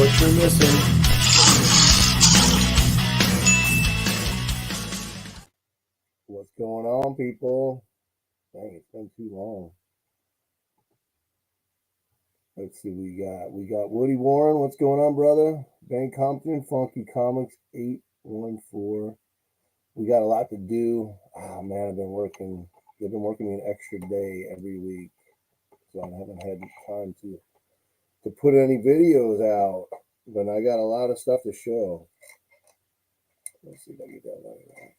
what you're missing. What's going on, people? Dang, it's been too long. Let's see, we got Woody Warren. What's going on, brother? Ben Compton, Funky Comics 814. We got a lot to do. Oh man, They've been working an extra day every week, so I haven't had time to put any videos out. But I got a lot of stuff to show. Let's see if I get that right.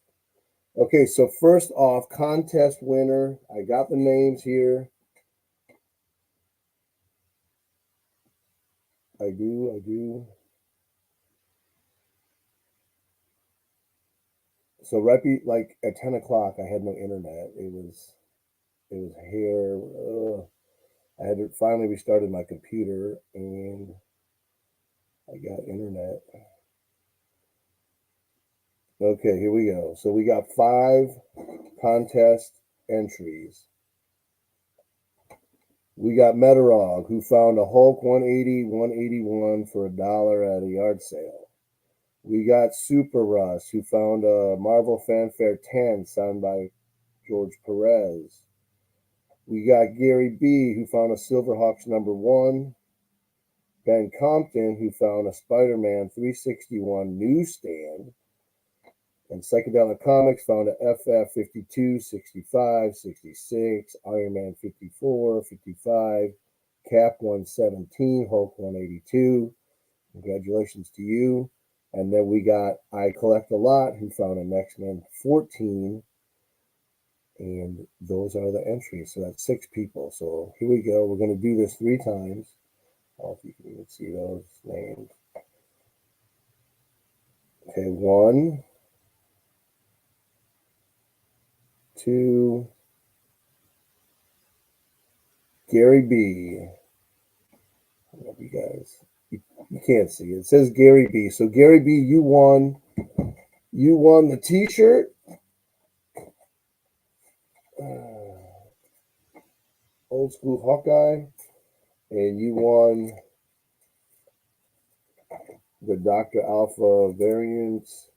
Okay, so first off, contest winner. I got the names here. I do. So like at 10 o'clock, I had no internet. It was here. I had finally restarted my computer and I got internet. Okay, here we go. So we got 5 contest entries. We got Metarog, who found a Hulk 180, 181 for $1 at a yard sale. We got Super Russ, who found a Marvel Fanfare 10 signed by George Perez. We got Gary B, who found a Silverhawks #1. Ben Compton, who found a Spider-Man 361 newsstand. And Psychedelic Comics found a FF 52, 65, 66, Iron Man 54, 55, Cap 117, Hulk 182. Congratulations to you. And then we got I Collect a Lot, who found an X-Men 14. And those are the entries. So that's 6 people. So here we go. We're going to do this 3 times. I don't know if you can even see those names. Okay, 1, 2, Gary B. I don't know if you guys, you can't see it. It says Gary B. So Gary B, you won the t-shirt. Old School Hawkeye. And you won the Dr. Alpha variants.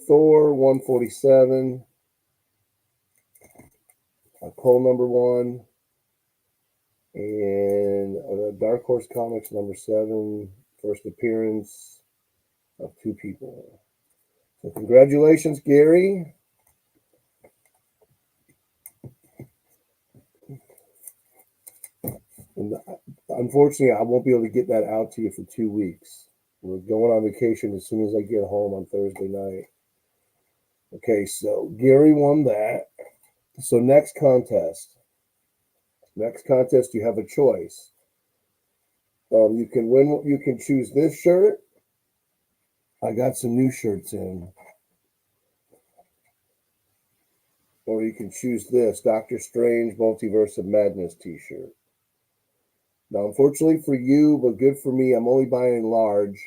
Thor 147. Cole #1. And Dark Horse Comics #7. First appearance of 2 people. So congratulations, Gary. And unfortunately, I won't be able to get that out to you for 2 weeks. We're going on vacation as soon as I get home on Thursday night. Okay, so Gary won that. So next contest, you have a choice. You can choose this shirt. I got some new shirts in. Or you can choose this Doctor Strange Multiverse of Madness t-shirt. Now, unfortunately for you, but good for me, I'm only buying large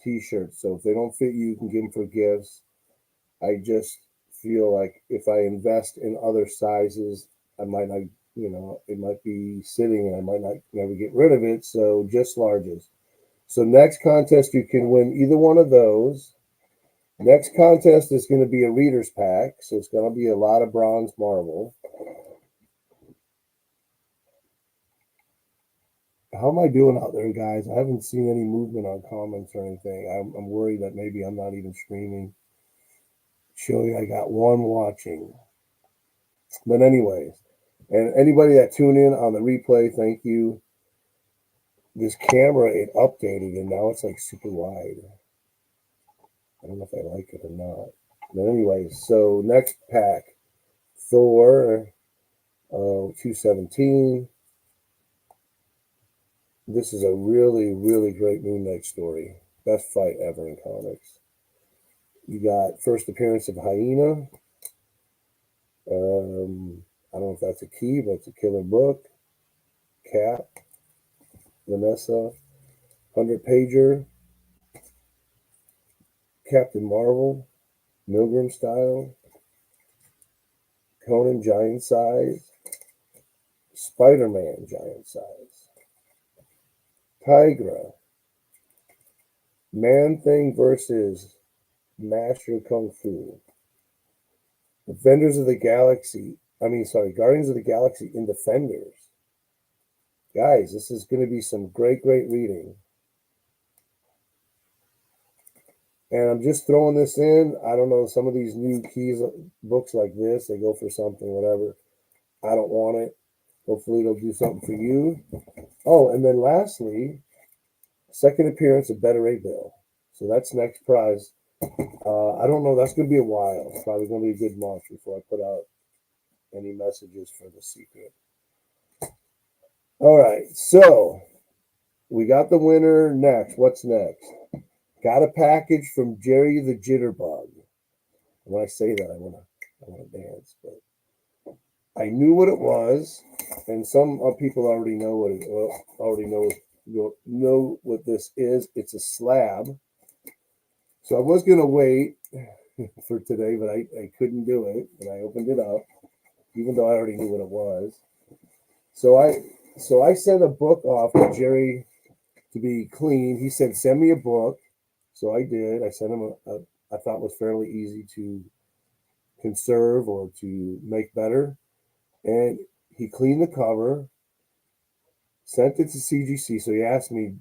t-shirts. So if they don't fit you, you can give them for gifts. I just feel like if I invest in other sizes, I might not, it might be sitting and I might not never get rid of it. So just larges. So next contest, you can win either one of those. Next contest is going to be a reader's pack. So it's going to be a lot of bronze Marvel. How am I doing out there, guys? I haven't seen any movement on comments or anything. I'm worried that maybe I'm not even streaming. Show you I got 1 watching. But anyways, and anybody that tuned in on the replay, thank you. This camera, it updated and now it's like super wide. I don't know if I like it or not. But anyways, so next pack, Thor 217. This is a really, really great Moon Knight story. Best fight ever in comics. You got first appearance of Hyena. I don't know if that's a key, but it's a killer book. Cap. Vanessa. 100-pager. Captain Marvel. Milgram style. Conan giant size. Spider-Man giant size. Tigra. Man-Thing versus Master Kung Fu. Defenders of the Galaxy. Guardians of the Galaxy in Defenders. Guys, this is going to be some great reading. And I'm just throwing this in. I don't know, some of these new keys books like this, they go for something, whatever. I don't want it. Hopefully it'll do something for you. Oh, and then lastly, second appearance of Better A Bill. So that's next prize. I don't know. That's going to be a while. It's probably going to be a good month before I put out any messages for the secret. All right. So we got the winner next. What's next? Got a package from Jerry the Jitterbug. When I say that, I want to dance, but I knew what it was, and some people already know what this is. It's a slab. So I was going to wait for today, but I couldn't do it, and I opened it up, even though I already knew what it was. So I sent a book off to Jerry to be cleaned. He said, send me a book. So I did. I sent him I thought was fairly easy to conserve or to make better. And he cleaned the cover, sent it to CGC. So he asked me,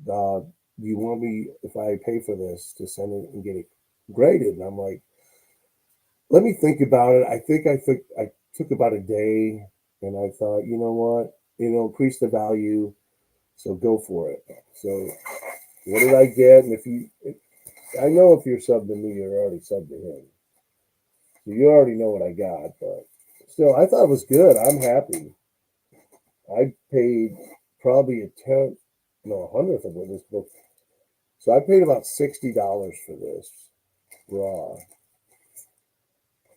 do you want me, if I pay for this, to send it and get it graded? And I'm like, let me think about it. I think I took about a day, and I thought, you know what, increase the value, so go for it. So what did I get? And I know if you're subbed to me, you're already subbed to him. So you already know what I got, but still, I thought it was good. I'm happy. I paid probably a hundredth of what this book. So I paid about $60 for this raw.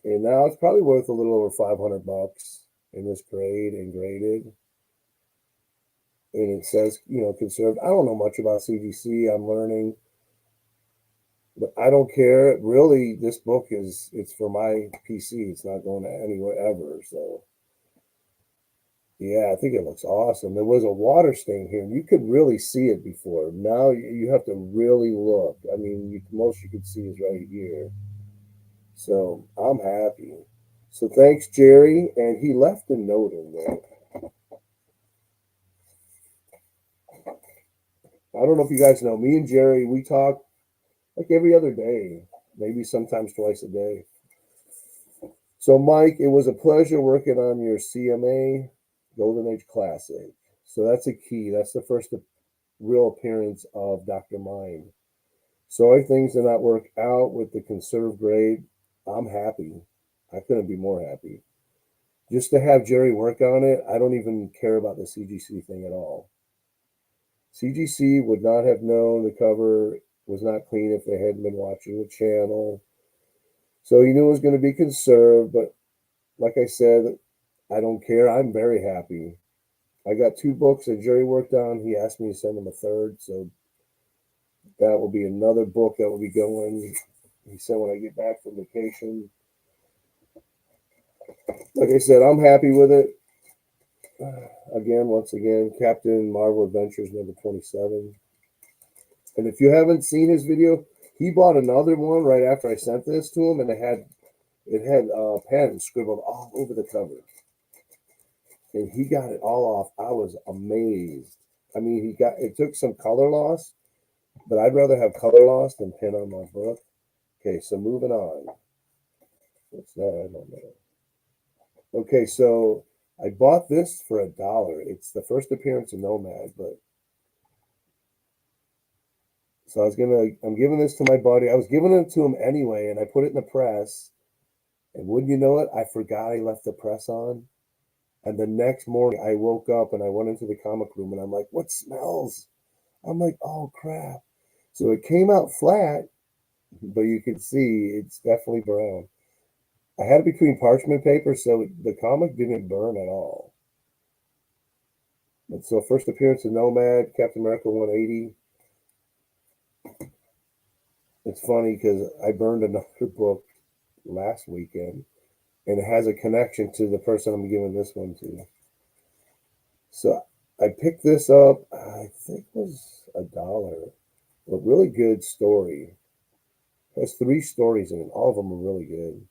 And now it's probably worth a little over $500 in this grade and graded. And it says, conserved. I don't know much about CGC. I'm learning. But I don't care. Really, this book it's for my PC. It's not going anywhere ever. So, yeah, I think it looks awesome. There was a water stain here, and you could really see it before. Now you have to really look. I mean, most you could see is right here. So I'm happy. So thanks, Jerry. And he left a note in there. I don't know if you guys know, me and Jerry, we talk like every other day, maybe sometimes twice a day. So, Mike, it was a pleasure working on your CMA Golden Age Classic. So that's a key. That's the first real appearance of Dr. Mind. Sorry things did not work out with the conserved grade. I'm happy. I couldn't be more happy. Just to have Jerry work on it, I don't even care about the CGC thing at all. CGC would not have known the cover was not clean if they hadn't been watching the channel. So he knew it was going to be conserved, but like I said, I don't care. I'm very happy. I got 2 books that Jerry worked on. He asked me to send him a third, so that will be another book that will be going. He said when I get back from vacation. Like I said, I'm happy with it. Once again, Captain Marvel Adventures number 27. And if you haven't seen his video, he bought another one right after I sent this to him, and it had pen scribbled all over the cover. And he got it all off. I was amazed. I mean, it took some color loss, but I'd rather have color loss than pen on my book. Okay, so moving on. What's that? I don't know. Okay, so I bought this for $1. It's the first appearance of Nomad, but so I'm giving this to my buddy. I was giving it to him anyway, and I put it in the press. And wouldn't you know it, I forgot I left the press on. And the next morning, I woke up and I went into the comic room, and I'm like, what smells? I'm like, oh, crap. So it came out flat, but you can see it's definitely brown. I had it between parchment paper, so the comic didn't burn at all. And so first appearance of Nomad, Captain America 180. It's funny because I burned another book last weekend, and it has a connection to the person I'm giving this one to. So I picked this up, I think it was $1. A really good story. It has 3 stories in it. All of them are really good.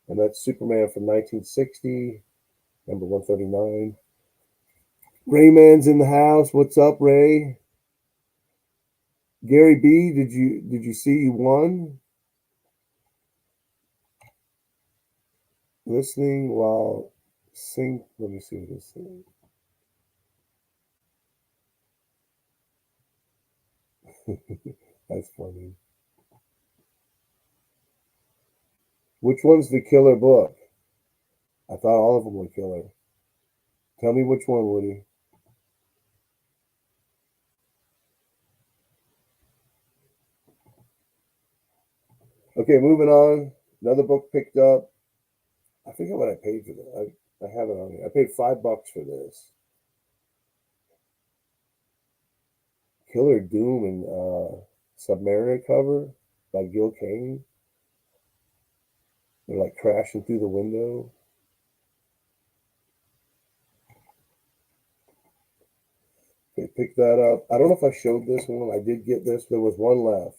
And that's Superman from 1960, number 139. Rayman's in the house. What's up, Ray? Gary B, did you see you won? Listening while sing. Let me see what this is. That's funny. Which one's the killer book? I thought all of them were killer. Tell me which one, Woody. Okay, moving on. Another book picked up. I forget what I paid for this. I have it on here. I paid $5 for this. Killer Doom and Submariner cover by Gil Kane. They're like crashing through the window. Okay, pick that up. I don't know if I showed this one. I did get this. There was one left.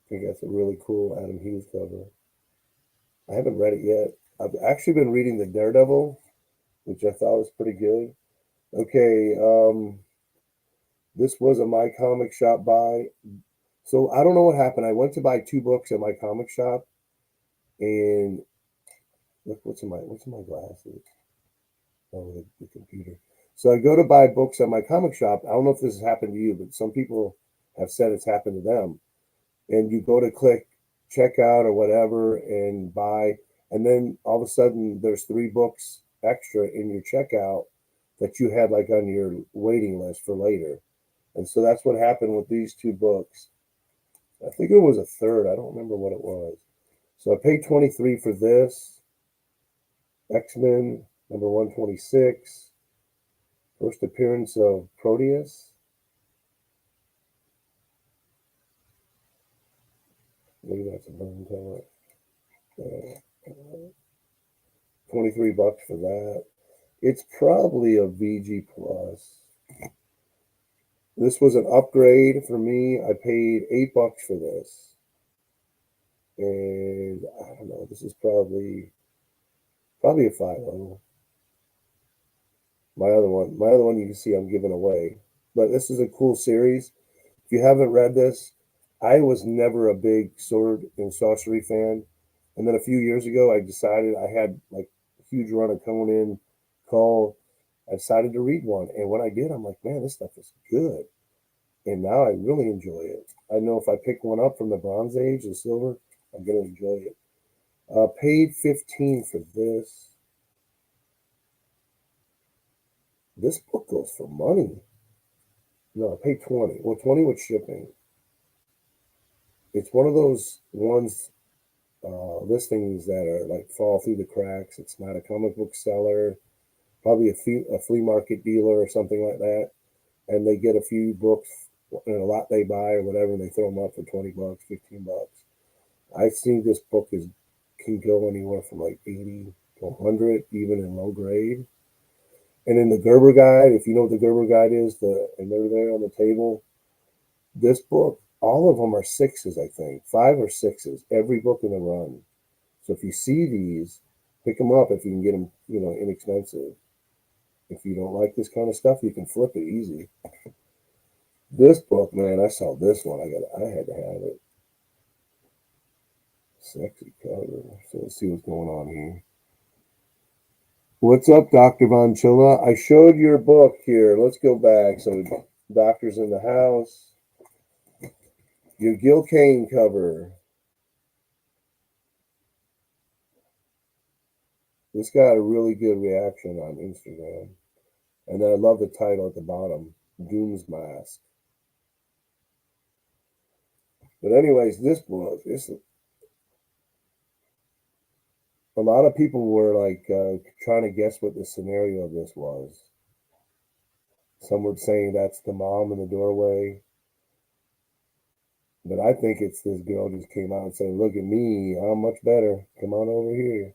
I think that's a really cool Adam Hughes cover. I haven't read it yet. I've actually been reading the Daredevil, which I thought was pretty good. Okay, this was a My Comic Shop buy. So I don't know what happened. I went to buy 2 books at my comic shop, and look what's in my glasses. Oh, the computer. So I go to buy books at my comic shop. I don't know if this has happened to you, but some people have said it's happened to them. And you go to click checkout or whatever and buy, and then all of a sudden there's 3 books extra in your checkout that you had like on your waiting list for later. And so that's what happened with these 2 books. I think it was a third. I don't remember what it was. So I paid 23 for this. X-Men number 126. First appearance of Proteus. Maybe that's a burn talent. 23 bucks for that. It's probably a VG plus. This was an upgrade for me. I paid $8 for this. And I don't know, this is probably a 5. My other one you can see I'm giving away. But this is a cool series. If you haven't read this, I was never a big sword and sorcery fan. And then a few years ago I decided I had like a huge run of Conan, Call. I decided to read one. And when I did, I'm like, man, this stuff is good. And now I really enjoy it. I know if I pick one up from the Bronze Age and Silver, I'm gonna enjoy it. Paid 15 for this. This book goes for money. No, I paid 20. Well, 20 with shipping. It's one of those ones listings that are like fall through the cracks. It's not a comic book seller, probably a flea market dealer or something like that, and they get a few books and a lot they buy or whatever, and they throw them up for 20 bucks, 15 bucks. I've seen this book can go anywhere from like 80 to 100, even in low grade. And in the Gerber guide, if you know what the Gerber guide is, and they're there on the table. This book, all of them are 6s, I think, 5 or 6s. Every book in the run. So if you see these, pick them up if you can get them, inexpensive. If you don't like this kind of stuff, you can flip it easy. This book, man, I saw this one. I had to have it. Sexy cover. So let's see what's going on here. What's up, Dr. Von Chilla? I showed your book here. Let's go back. So, Doctor's in the house. Your Gil Kane cover. This got a really good reaction on Instagram. And then I love the title at the bottom, Doom's Mask. But anyways, this book, a lot of people were like trying to guess what the scenario of this was. Some were saying that's the mom in the doorway. But I think it's this girl just came out and saying, look at me, I'm much better. Come on over here.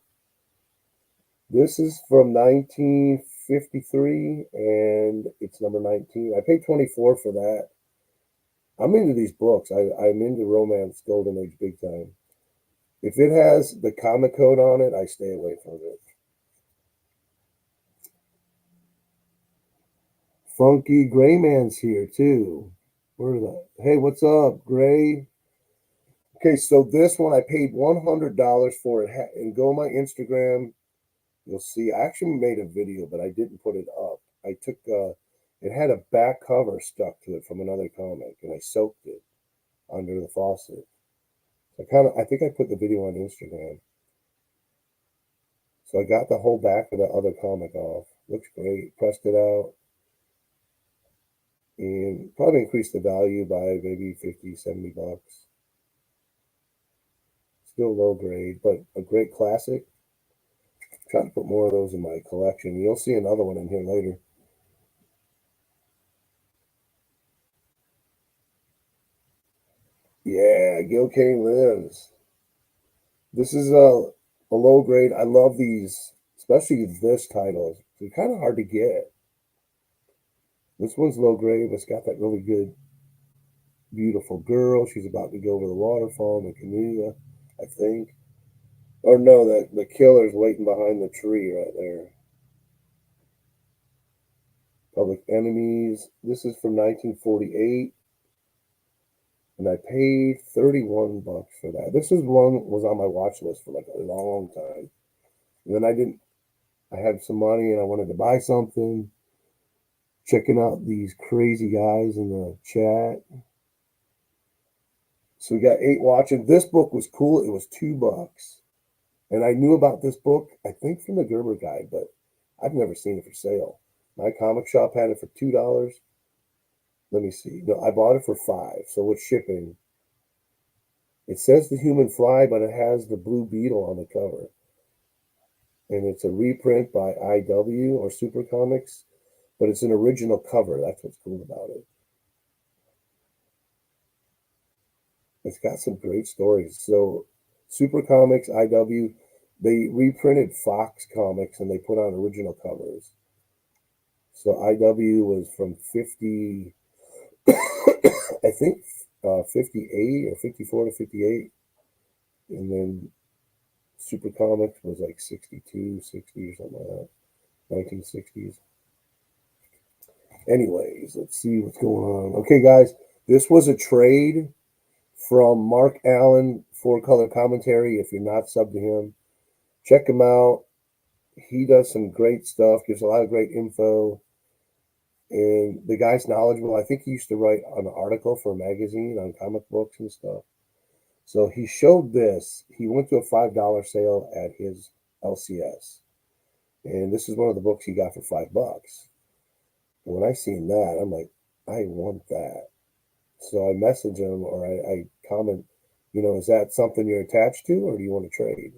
This is from 1953, and it's number 19. I paid 24 for that. I'm into these books. I'm into romance Golden Age big time. If it has the comic code on it, I stay away from it. Funky Gray Man's here too. Where is that? Hey, what's up, Gray? Okay, so this one I paid $100 for it. And go on my Instagram. You'll see. I actually made a video, but I didn't put it up. I took it had a back cover stuck to it from another comic, and I soaked it under the faucet. I think I put the video on Instagram. So I got the whole back of the other comic off. Looks great. Pressed it out. And probably increased the value by maybe 50, 70 bucks. Still low grade, but a great classic. Trying to put more of those in my collection. You'll see another one in here later. Yeah, Gil Kane lives. This is a low grade. I love these, especially this title. They're kind of hard to get. This one's low grade, but it's got that really good, beautiful girl. She's about to go over the waterfall in the canoe, I think. Or no, the killer's waiting behind the tree right there. Public Enemies. This is from 1948, and I paid 31 bucks for that. This is one was on my watch list for like a long time. And then I had some money and I wanted to buy something. Checking out these crazy guys in the chat. So we got 8 watching. This book was cool. It was $2. And I knew about this book, I think from the Gerber guide, but I've never seen it for sale. My comic shop had it for $2. Let me see. No, I bought it for 5. So with shipping, it says the Human Fly, but it has the blue Beetle on the cover. And it's a reprint by IW or Super Comics, but it's an original cover. That's what's cool about it. It's got some great stories. So Super Comics, IW, they reprinted Fox Comics and they put on original covers. So IW was from 50, I think 58 or 54 to 58. And then Super Comics was like 62, 60 or something like that. 1960s. Anyways, let's see what's going on. Okay, guys, this was a trade from Mark Allen, Four Color Commentary. If you're not subbed to him, check him out. He does some great stuff, gives a lot of great info. And the guy's knowledgeable. I think he used to write an article for a magazine on comic books and stuff. So he showed this. He went to a $5 sale at his LCS. And this is one of the books he got for $5. And when I seen that, I'm like, I want that. So I message him or I comment, is that something you're attached to or do you want to trade?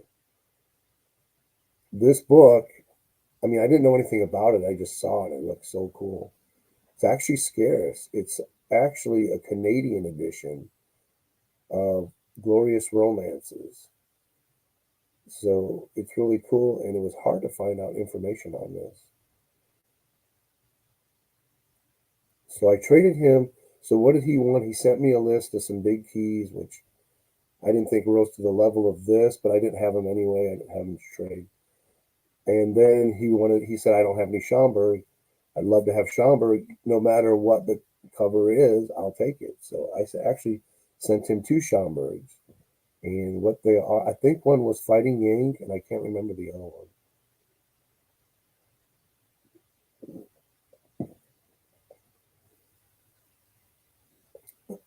This book, I mean, I didn't know anything about it. I just saw it. It looked so cool. It's actually scarce. It's actually a Canadian edition of Glorious Romances. So it's really cool, and it was hard to find out information on this. So I traded him. So what did he want? He sent me a list of some big keys, which I didn't think rose to the level of this, but I didn't have them anyway. I didn't have them to trade. And then he said, I don't have any Schomburg. I'd love to have Schomburg. No matter what the cover is, I'll take it. So I actually sent him 2 Schomburgs. And what they are, I think one was Fighting Yang, and I can't remember the other one.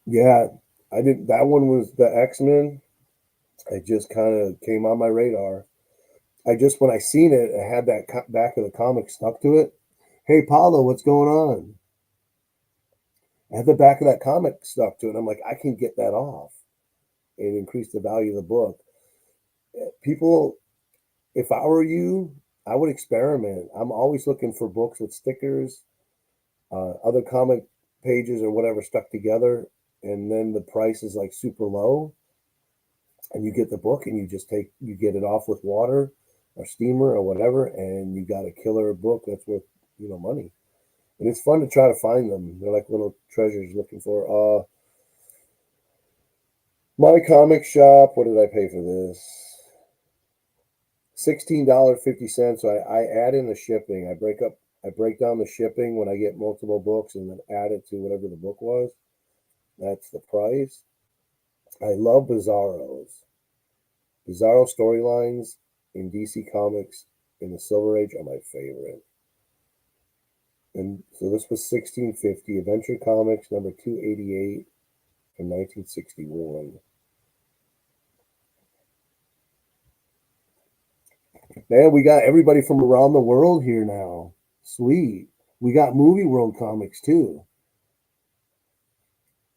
Yeah, I did. That one was the X-Men. It just kind of came on my radar. When I seen it, I had that back of the comic stuck to it. Hey, Paulo, what's going on? I had the back of that comic stuck to it. I'm like, I can get that off and increase the value of the book. People, if I were you, I would experiment. I'm always looking for books with stickers, other comic pages or whatever stuck together, and then the price is like super low, and you get the book and you get it off with water, or steamer or whatever, and you got a killer book that's worth money. And it's fun to try to find them. They're like little treasures looking for. My comic shop. What did I pay for this? $16.50. So I add in the shipping. I break down the shipping when I get multiple books and then add it to whatever the book was. That's the price. I love Bizarros. Bizarro storylines in DC Comics in the Silver Age are my favorite. And so this was 1650. Adventure Comics number 288 from 1961. Man, we got everybody from around the world here now. Sweet. We got Movie World Comics too.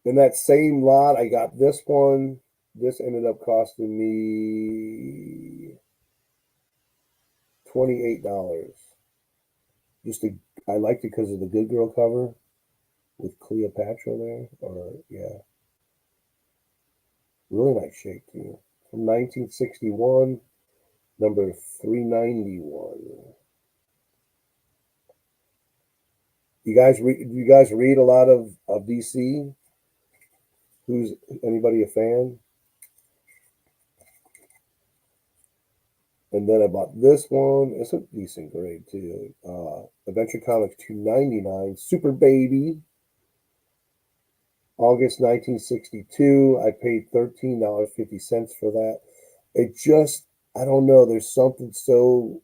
In that same lot, I got this one. This ended up costing me $28. I liked it because of the Good Girl cover with Cleopatra there. Or yeah, really nice shape too. From 1961, number 391. You guys read a lot of DC? Who's anybody a fan? And then I bought this one. It's a decent grade too. Adventure Comics 299. Super Baby. August 1962. I paid $13.50 for that. I don't know. There's something so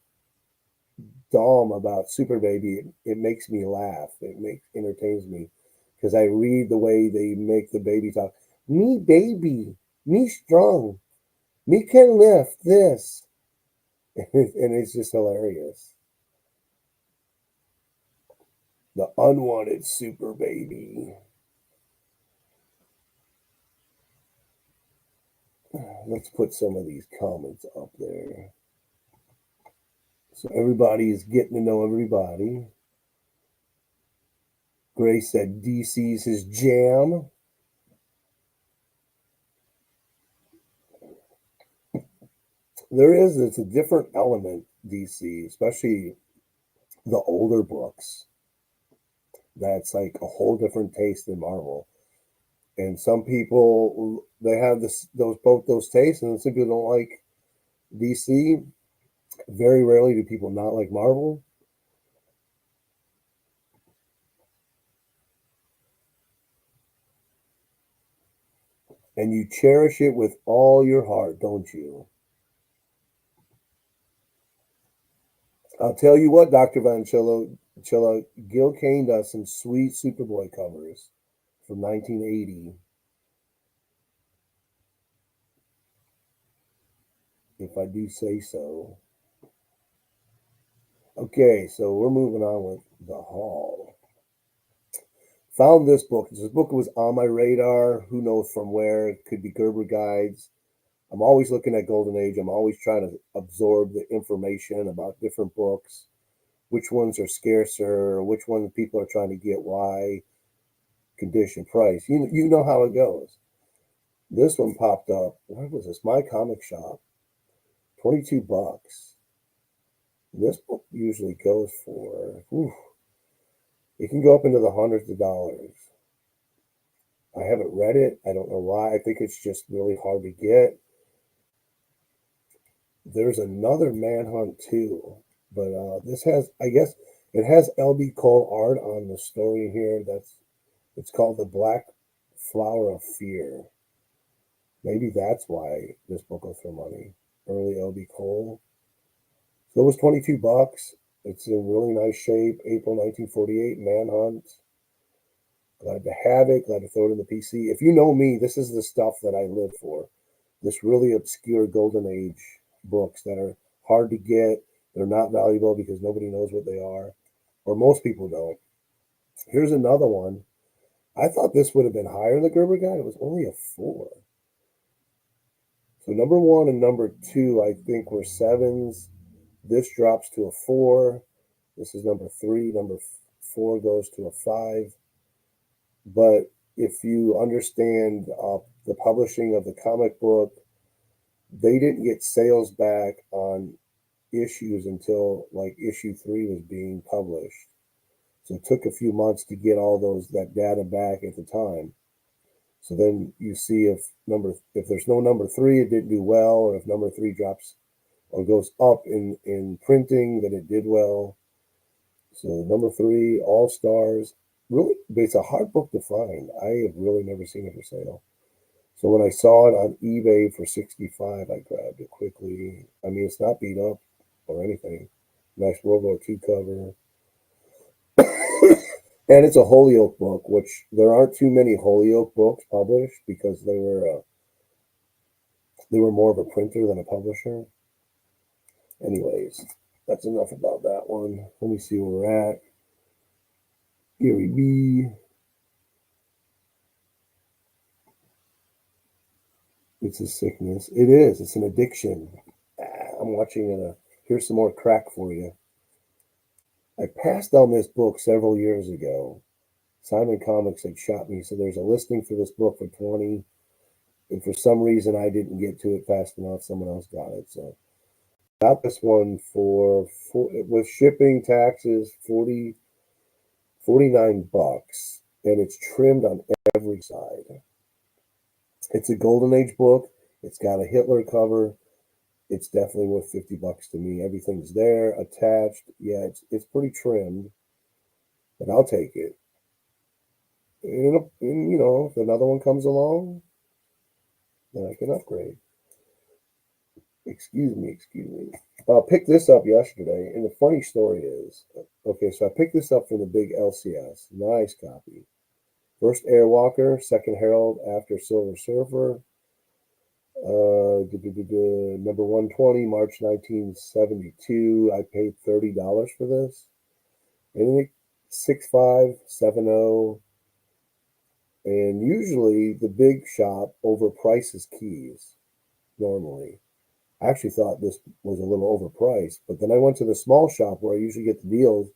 dumb about Super Baby. It makes me laugh. Entertains me because I read the way they make the baby talk. Me baby, me strong, me can lift this, and it's just hilarious. The unwanted Super Baby. Let's put some of these comments up there. So everybody is getting to know everybody. Gray said DC's his jam. It's a different element, DC, especially the older books. That's like a whole different taste than Marvel. And some people they have both those tastes, and some people don't like DC. Very rarely do people not like Marvel. And you cherish it with all your heart, don't you? I'll tell you what, Dr. Chilla, Gil Kane does some sweet Superboy covers from 1980. If I do say so. Okay, so we're moving on with the haul. Found this book. This book was on my radar. Who knows from where? It could be Gerber Guides. I'm always looking at Golden Age. I'm always trying to absorb the information about different books, which ones are scarcer, which ones people are trying to get, why, condition, price. You know how it goes. This one popped up. What was this? My Comic Shop. $22. This book usually goes for, it can go up into the hundreds of dollars. I haven't read it. I don't know why. I think it's just really hard to get. There's another Manhunt too, but this has, I guess, it has LB Cole art on the story here. It's called The Black Flower of Fear. Maybe that's why this book goes for money. Early LB Cole. So it was $22. It's in really nice shape. April 1948, Manhunt. Glad to have it. Glad to throw it in the PC. If you know me, this is the stuff that I live for. This really obscure Golden Age books that are hard to get. They're not valuable because nobody knows what they are, or most people don't. Here's another one. I thought this would have been higher in the Gerber Guide. It was only a 4. So number 1 and number 2, I think, were 7s. This drops to a 4. This is number 3. Number 4 goes to a 5. But if you understand the publishing of the comic book, they didn't get sales back on issues until like issue 3 was being published. So it took a few months to get all that data back at the time. So then you see if there's no number 3, it didn't do well, or if number 3 drops or goes up in printing, then it did well. So number 3, All Stars, really, it's a hard book to find. I have really never seen it for sale. So when I saw it on eBay for 65, I grabbed it quickly. I mean, it's not beat up or anything. Nice World War II cover. And it's a Holyoke book, which there aren't too many Holyoke books published because they were more of a printer than a publisher. Anyways, that's enough about that one. Let me see where we're at. Gary B. It's a sickness. It is. It's an addiction. I'm watching it. Here's some more crack for you. I passed on this book several years ago. Simon Comics had shot me, so there's a listing for this book for 20, and for some reason I didn't get to it fast enough. Someone else got it, so got this one for with shipping, taxes, 49 bucks, and it's trimmed on every side. It's a Golden Age book. It's got a Hitler cover. It's definitely worth 50 bucks to me. Everything's there, attached. Yeah, it's pretty trimmed, but I'll take it. And if another one comes along, then I can upgrade. Excuse me. I picked this up yesterday, and the funny story is, okay, so I picked this up from the big LCS. Nice copy. First Airwalker, second Herald after Silver Surfer. Number 120, March 1972. I paid $30 for this. And it 6570. And usually the big shop overprices keys normally. I actually thought this was a little overpriced, but then I went to the small shop where I usually get the deals.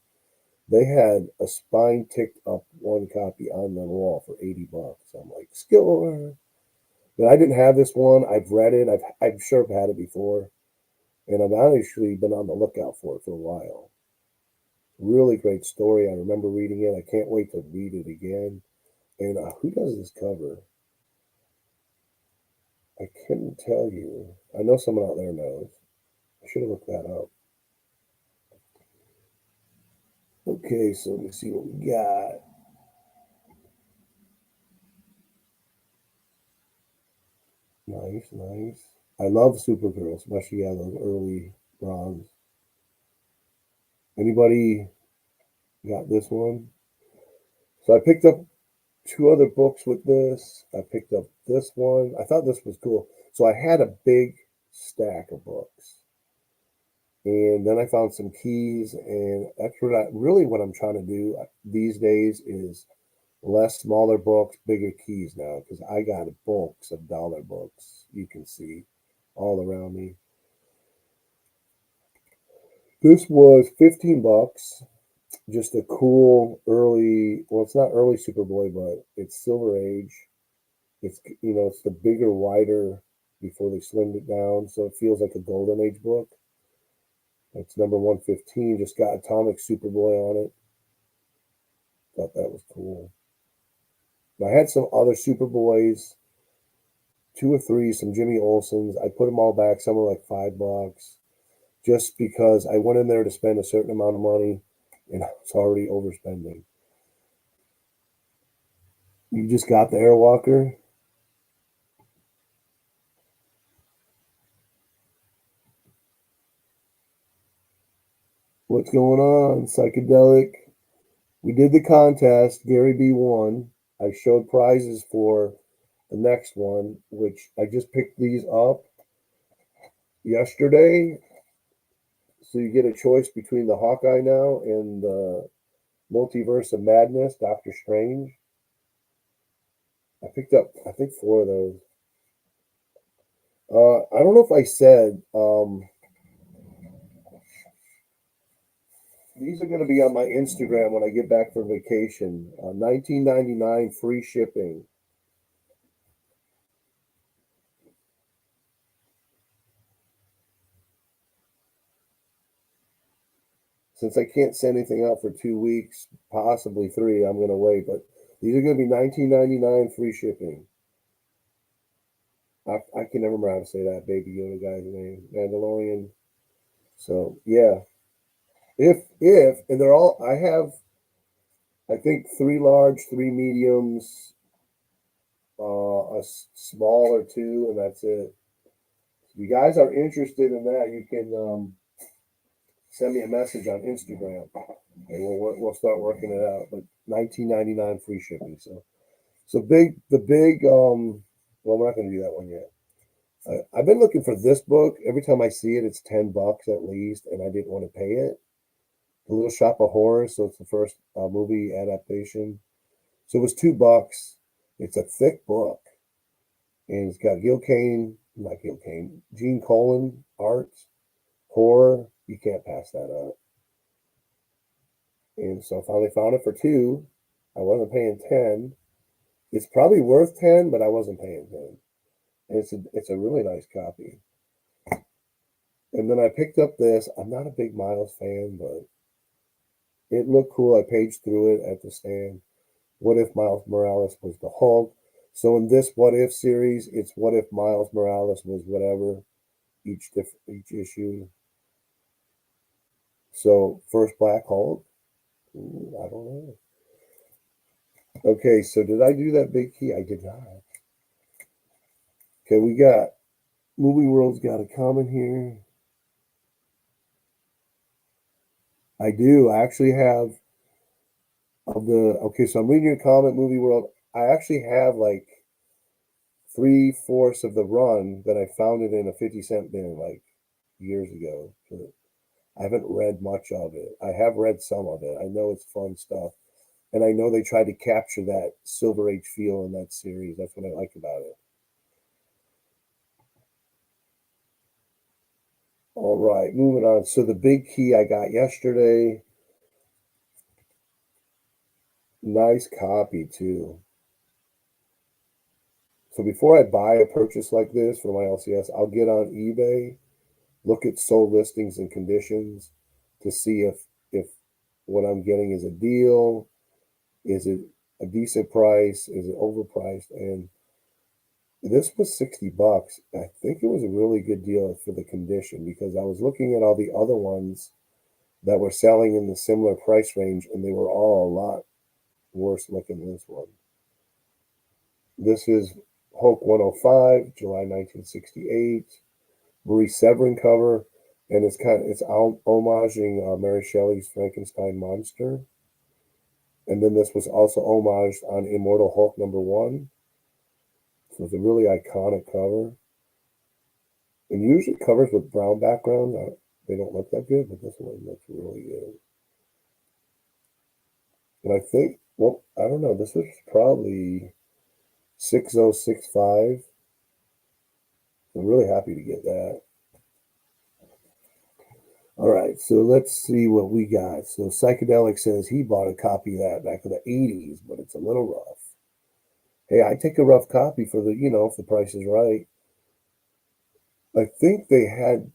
They had a spine ticked up one copy on the wall for 80 bucks. I'm like, score. But I didn't have this one. I've read it. I'm sure I've had it before. And I've actually been on the lookout for it for a while. Really great story. I remember reading it. I can't wait to read it again. And who does this cover? I couldn't tell you. I know someone out there knows. I should have looked that up. Okay, so let me see what we got. Nice. I love Supergirl, especially those early runs. Anybody got this one? So I picked up 2 other books with this. I picked up this one. I thought this was cool. So I had a big stack of books. And then I found some keys, and that's what I'm trying to do these days is less smaller books, bigger keys now, because I got bulks of dollar books. You can see all around me. This was 15 bucks. Just a cool early, well, it's not early Superboy, but it's Silver Age. It's the bigger, wider before they slimmed it down, so it feels like a Golden Age book. It's number 115. Just got Atomic Superboy on it. Thought that was cool. I had some other Superboys, 2 or 3, some Jimmy Olsons. I put them all back. Some were like $5, just because I went in there to spend a certain amount of money, and I was already overspending. You just got the Airwalker. What's going on? Psychedelic. We did the contest. Gary B won. I showed prizes for the next one, which I just picked these up yesterday. So you get a choice between the Hawkeye now and the Multiverse of Madness, Doctor Strange. I picked up, I think, 4 of those. I don't know if I said these are going to be on my Instagram when I get back from vacation. $19.99 free shipping. since I can't send anything out for 2 weeks, possibly 3, I'm gonna wait. But these are gonna be $19.99 free shipping. I can never remember how to say that Baby Yoda guy's name, Mandalorian. So yeah, if and they're all. I have I think 3 large, 3 mediums, small or 2, and that's it. If you guys are interested in that, you can send me a message on Instagram, and we'll start working it out. But $19.99 free shipping. So the big. Well, we're not going to do that one yet. I've been looking for this book. Every time I see it, it's $10 at least, and I didn't want to pay it. The Little Shop of Horrors. So it's the first movie adaptation. So it was $2. It's a thick book, and it's got Gene Colan art, horror. You can't pass that up. And so I finally found it for 2. I wasn't paying 10. It's probably worth 10, but I wasn't paying 10. And it's a really nice copy. And then I picked up this. I'm not a big Miles fan, but it looked cool. I paged through it at the stand. What if Miles Morales was the Hulk? So in this What If series, it's what if Miles Morales was whatever each issue. So first Black Hulk? I don't know. Okay, so did I do that big key? I did not. Okay, we got Movie World's got a comment here. I do. I actually have okay, so I'm reading your comment, Movie World. I actually have like 3/4 of the run that I found it in a 50-cent bin like years ago. I haven't read much of it. I have read some of it. I know it's fun stuff. And I know they tried to capture that Silver Age feel in that series. That's what I like about it. All right, moving on. So the big key I got yesterday. Nice copy too. So before I buy a purchase like this for my LCS, I'll get on eBay, look at sold listings and conditions to see if what I'm getting is a deal, is it a decent price, is it overpriced, and this was $60. I think it was a really good deal for the condition because I was looking at all the other ones that were selling in the similar price range, and they were all a lot worse looking than this one. This is Hulk 105, July 1968, Maurice Severin cover, and it's homaging Mary Shelley's Frankenstein monster. And then this was also homaged on Immortal Hulk #1. So it's a really iconic cover. And usually covers with brown background, they don't look that good, but this one looks really good. And I think, well, I don't know, this was probably 6065. I'm really happy to get that. All right, so let's see what we got. So Psychedelic says he bought a copy of that back in the 80s, but it's a little rough. Hey, I take a rough copy for if the price is right. I think they had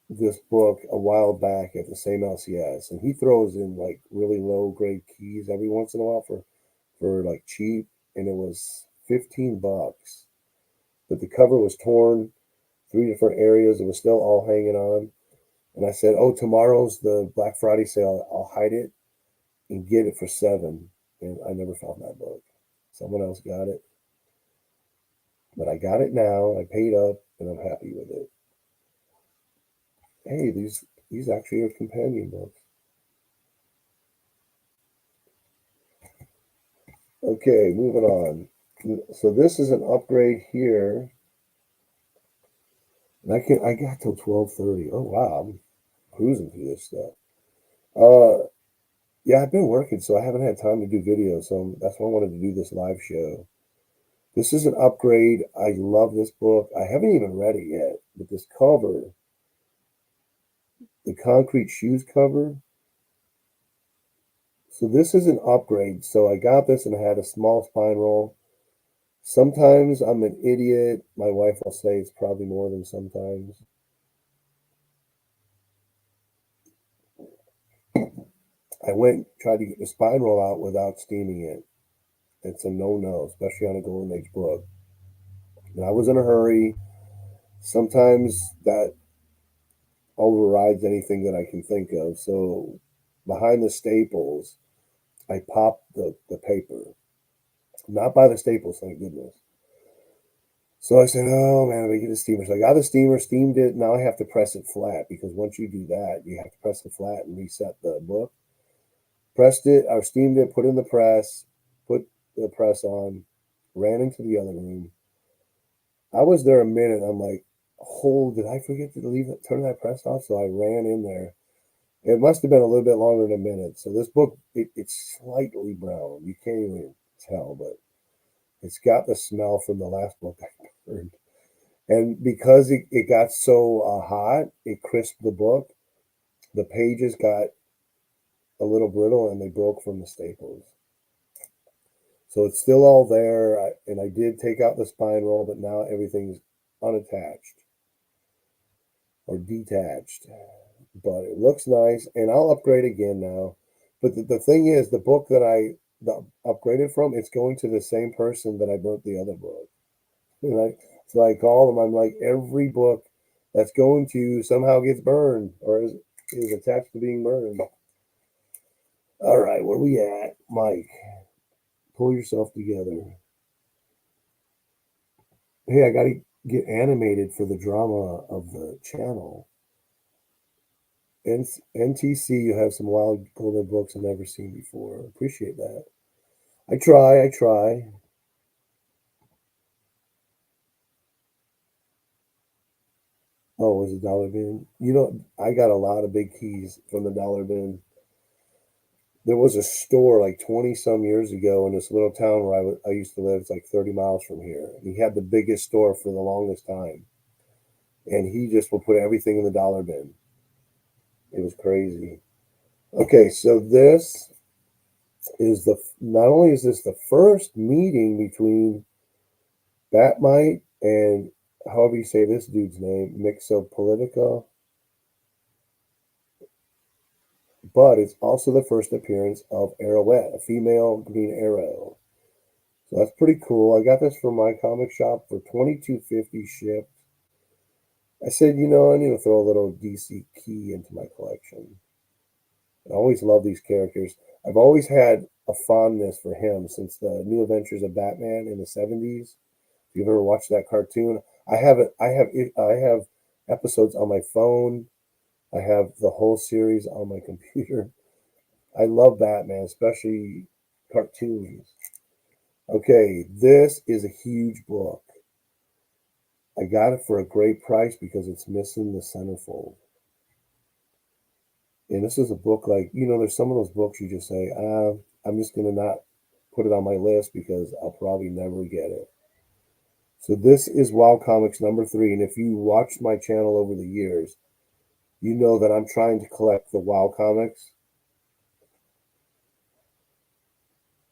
this book a while back at the same LCS, and he throws in like really low grade keys every once in a while for like cheap, and it was $15. But the cover was torn, 3 different areas. It was still all hanging on. And I said, "Oh, tomorrow's the Black Friday sale. I'll hide it and get it for $7." And I never found that book. Someone else got it. But I got it now. I paid up, and I'm happy with it. Hey, these actually are companion books. Okay, moving on. So this is an upgrade here. And I got till 12:30. Oh wow, I'm cruising through this stuff. Yeah, I've been working, so I haven't had time to do videos. So that's why I wanted to do this live show. This is an upgrade. I love this book. I haven't even read it yet, but this cover, the concrete shoes cover. So this is an upgrade. So I got this and I had a small spine roll. Sometimes I'm an idiot. My wife will say it's probably more than sometimes. I went tried to get the spine roll out without steaming it. It's a no-no, especially on a Golden Age book. And I was in a hurry. Sometimes that overrides anything that I can think of. So behind the staples, I popped the paper. Not by the staples, thank goodness. So I said, oh man, let me get a steamer. So I got the steamer, steamed it. Now I have to press it flat because once you do that, you have to press it flat and reset the book. Pressed it, or steamed it, put in the press, put the press on, ran into the other room. I was there a minute. I'm like, hold, did I forget to leave it, turn that press off? So I ran in there. It must have been a little bit longer than a minute. So this book, it's slightly brown. You can't even tell, but it's got the smell from the last book I burned. And because it got so hot, it crisped the book. The pages got a little brittle and they broke from the staples. So it's still all there. And I did take out the spine roll, but now everything's unattached or detached. But it looks nice, and I'll upgrade again now. But the thing is, the book that I upgraded from, it's going to the same person that I burnt the other book. And so I call them. I'm like, every book that's going to somehow gets burned or is attached to being burned. All right, where we at, Mike? Pull yourself together. Hey, I got to get animated for the drama of the channel. NTC, you have some wild golden books I've never seen before. Appreciate that. I try. Oh, it was a dollar bin? You know, I got a lot of big keys from the dollar bin. There was a store like 20 some years ago in this little town where I used to live. It's like 30 miles from here. And he had the biggest store for the longest time. And he just would put everything in the dollar bin. It was crazy. Okay, so this is not only is this the first meeting between Batmite and however you say this dude's name, Mixopolitica, but it's also the first appearance of Arrowette, a female Green Arrow. So that's pretty cool. I got this from my comic shop for $22.50 shipped. I said, I need to throw a little DC key into my collection. I always love these characters. I've always had a fondness for him since the New Adventures of Batman in the 70s. If you've ever watched that cartoon, I have it. I have episodes on my phone. I have the whole series on my computer. I love Batman, especially cartoons. Okay, this is a huge book. I got it for a great price because it's missing the centerfold. And this is a book like, there's some of those books you just say, I'm just going to not put it on my list because I'll probably never get it. So this is Wild Comics number 3. And if you watched my channel over the years, you know that I'm trying to collect the Wild Comics.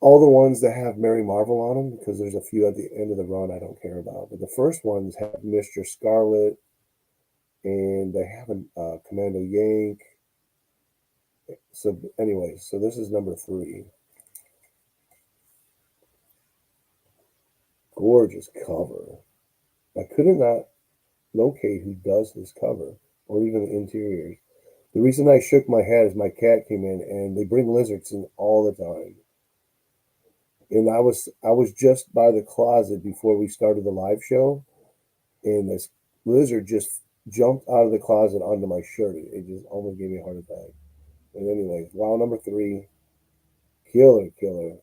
All the ones that have Mary Marvel on them, because there's a few at the end of the run I don't care about. But the first ones have Mr. Scarlet, and they have a Commando Yank. So anyway, so this is number 3. Gorgeous cover. I could not locate who does this cover or even the interiors. The reason I shook my head is my cat came in, and they bring lizards in all the time. And I was just by the closet before we started the live show, and this lizard just jumped out of the closet onto my shirt. It just almost gave me a heart attack. And anyway, wow, number 3, killer.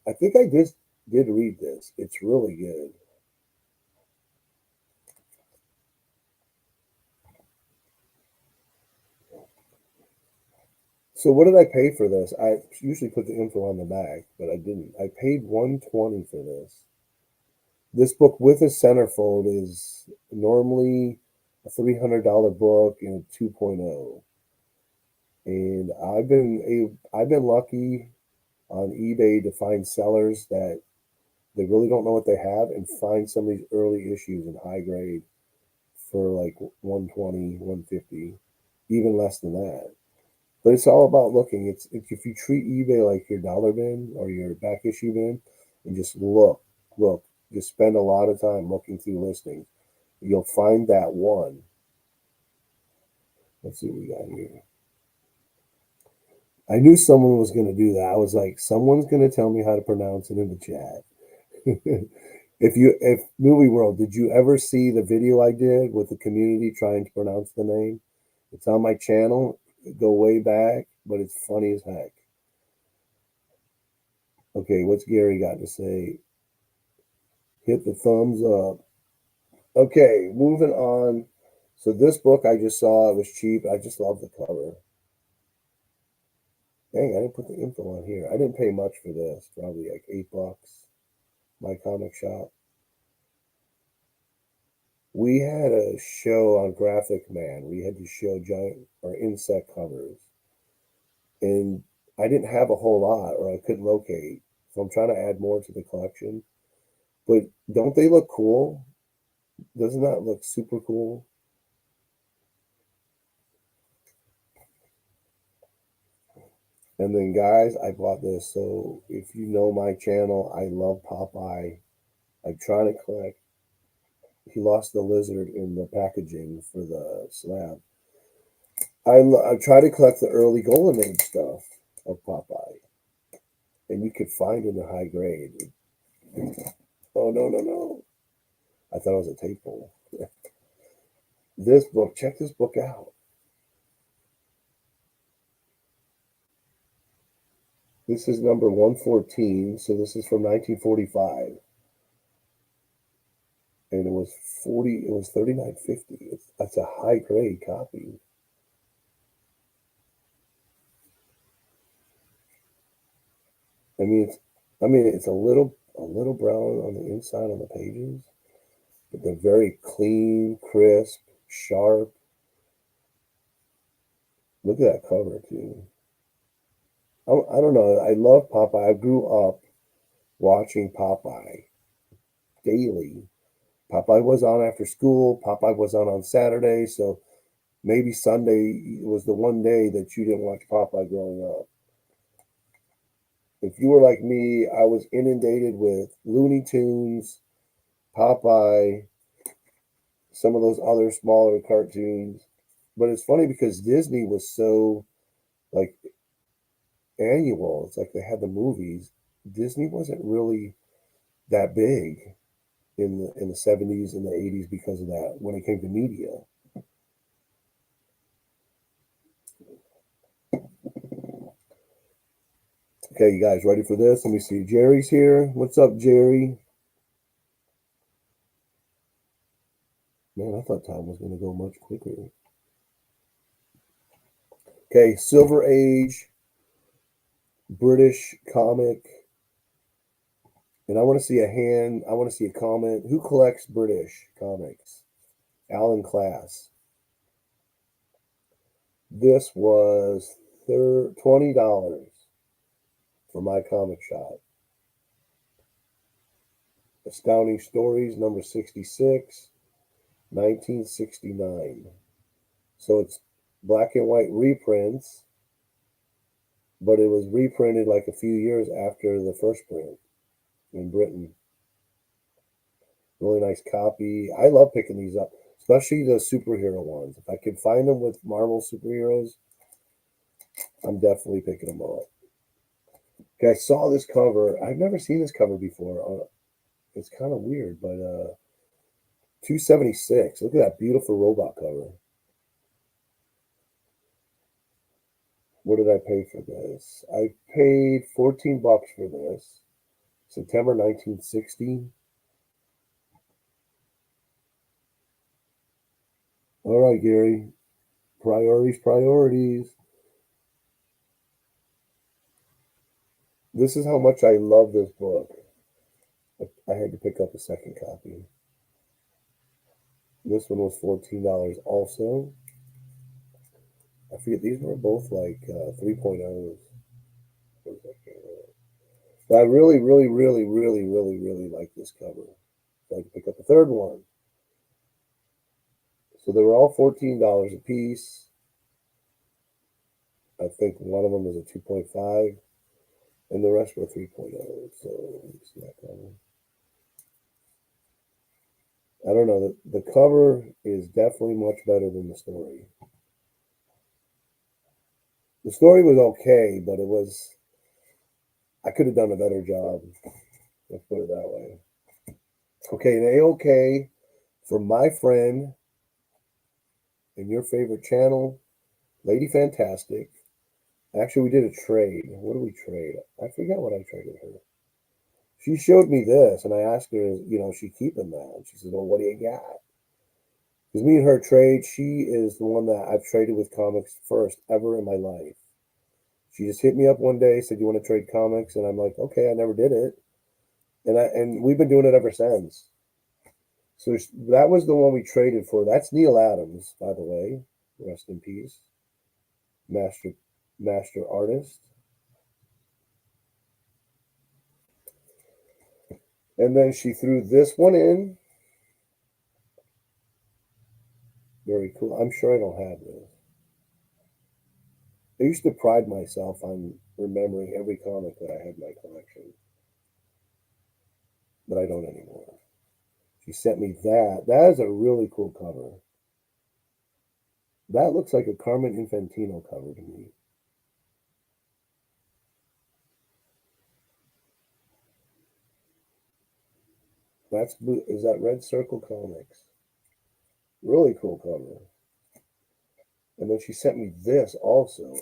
I think I just did read this. It's really good. So what did I pay for this? I usually put the info on the back, but I didn't. I paid $120 for this. This book with a centerfold is normally a $300 book and a 2.0. And I've been lucky on eBay to find sellers that they really don't know what they have and find some of these early issues in high grade for like 120, 150, even less than that. But it's all about looking. It's if you treat eBay like your dollar bin or your back issue bin, and just look, just spend a lot of time looking through listings. You'll find that one. Let's see what we got here. I knew someone was going to do that. I was like, someone's going to tell me how to pronounce it in the chat. If Movie World, did you ever see the video I did with the community trying to pronounce the name? It's on my channel. Go way back, but it's funny as heck. Okay, what's Gary got to say? Hit the thumbs up. Okay, moving on. So this book I just saw, it was cheap. I just love the cover. Dang, I didn't put the info on here. I didn't pay much for this. Probably like $8. My comic shop. We had a show on Graphic Man. We had to show giant or insect covers. And I didn't have a whole lot, or I couldn't locate. So I'm trying to add more to the collection. But don't they look cool? Doesn't that look super cool? And then, guys, I bought this. So if you know my channel, I love Popeye. I'm trying to collect. He lost the lizard in the packaging for the slab. I try to collect the early Golden Age stuff of Popeye, and you could find in the high grade. Oh no! I thought it was a tape hole. This book, check this book out. This is number 114, so this is from 1945. And it was $39.50. That's a high grade copy. It's a little brown on the inside on the pages, but they're very clean, crisp, sharp. Look at that cover too. I don't know. I love Popeye. I grew up watching Popeye daily. Popeye was on after school. Popeye was on Saturday. So maybe Sunday was the one day that you didn't watch Popeye growing up. If you were like me, I was inundated with Looney Tunes, Popeye, some of those other smaller cartoons. But it's funny because Disney was so like annual. It's like they had the movies. Disney wasn't really that big in the 70s and the 80s because of that when it came to media. Okay, you guys ready for this? Let me see. Jerry's here. What's up, Jerry? Man, I thought time was going to go much quicker. Okay, Silver Age, British comic. And I want to see a hand. I want to see a comment. Who collects British comics? Alan Class. This was $20 for my comic shop. Astounding Stories, number 66, 1969. So it's black and white reprints, but it was reprinted like a few years after the first print in Britain. Really nice copy. I love picking these up, especially the superhero ones. If I can find them with Marvel superheroes, I'm definitely picking them up. Okay, I saw this cover. I've never seen this cover before. It's kind of weird, but $276. Look at that beautiful robot cover. What did I pay for this? I paid $14 for this. September 1960. All right, Gary. Priorities. This is how much I love this book. I had to pick up a second copy. This one was $14 also. I forget, these were both like 3.0s. But I really like this cover. So I could pick up a third one. So they were all $14 a piece. I think one of them is a 2.5, and the rest were 3.0. So let's see that cover. I don't know. The cover is definitely much better than the story. The story was okay, but it was. I could have done a better job. Let's put it that way. Okay, an A-OK from my friend and your favorite channel, Lady Fantastic. Actually, we did a trade. What did we trade? I forgot what I traded her. She showed me this, and I asked her, is she keeping that? And she says, well, what do you got? Because me and her trade, she is the one that I've traded with comics first ever in my life. She just hit me up one day, said, you want to trade comics? And I'm like, okay, I never did it. And we've been doing it ever since. So that was the one we traded for. That's Neil Adams, by the way. Rest in peace. Master artist. And then she threw this one in. Very cool. I'm sure I don't have this. I used to pride myself on remembering every comic that I had in my collection, but I don't anymore. She sent me that. That is a really cool cover. That looks like a Carmen Infantino cover to me. That's blue. Is that Red Circle Comics? Really cool cover. And then she sent me this also.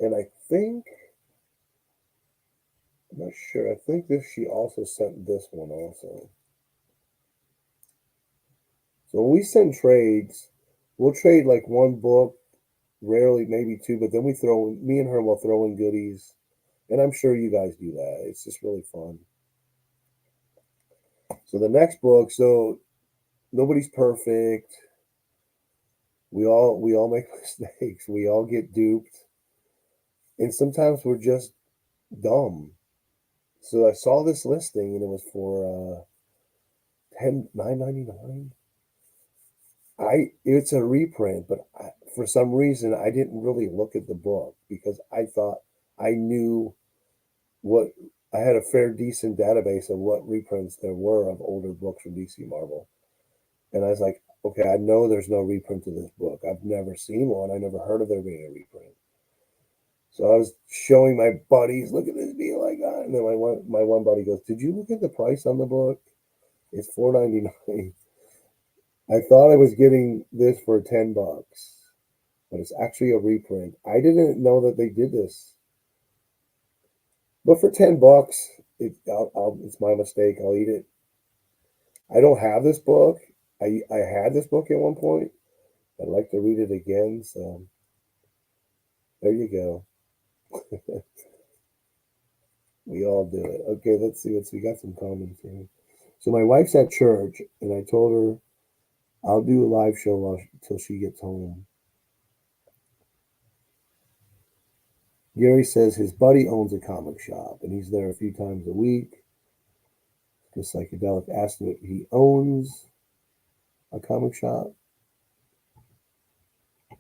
And I think, I'm not sure, I think she also sent this one also. So when we send trades, we'll trade like one book, rarely maybe two, but then me and her will throw in goodies. And I'm sure you guys do that. It's just really fun. So the next book, so nobody's perfect. We all make mistakes. We all get duped. And sometimes we're just dumb. So I saw this listing and it was for $9.99. It's a reprint, but for some reason I didn't really look at the book because I thought I knew what I had a fair decent database of what reprints there were of older books from DC Marvel. And I was like, okay, I know there's no reprint of this book. I've never seen one. I never heard of there being a reprint. So I was showing my buddies, look at this deal I got. And then my one buddy goes, did you look at the price on the book? It's $4.99. I thought I was getting this for $10, but it's actually a reprint. I didn't know that they did this. But for $10, it's my mistake. I'll eat it. I don't have this book. I had this book at one point. I'd like to read it again. So there you go. We all do it. Okay, let's see. We got some comments here. So my wife's at church, and I told her I'll do a live show till she gets home. Gary says his buddy owns a comic shop, and he's there a few times a week. The psychedelic asked him if he owns a comic shop.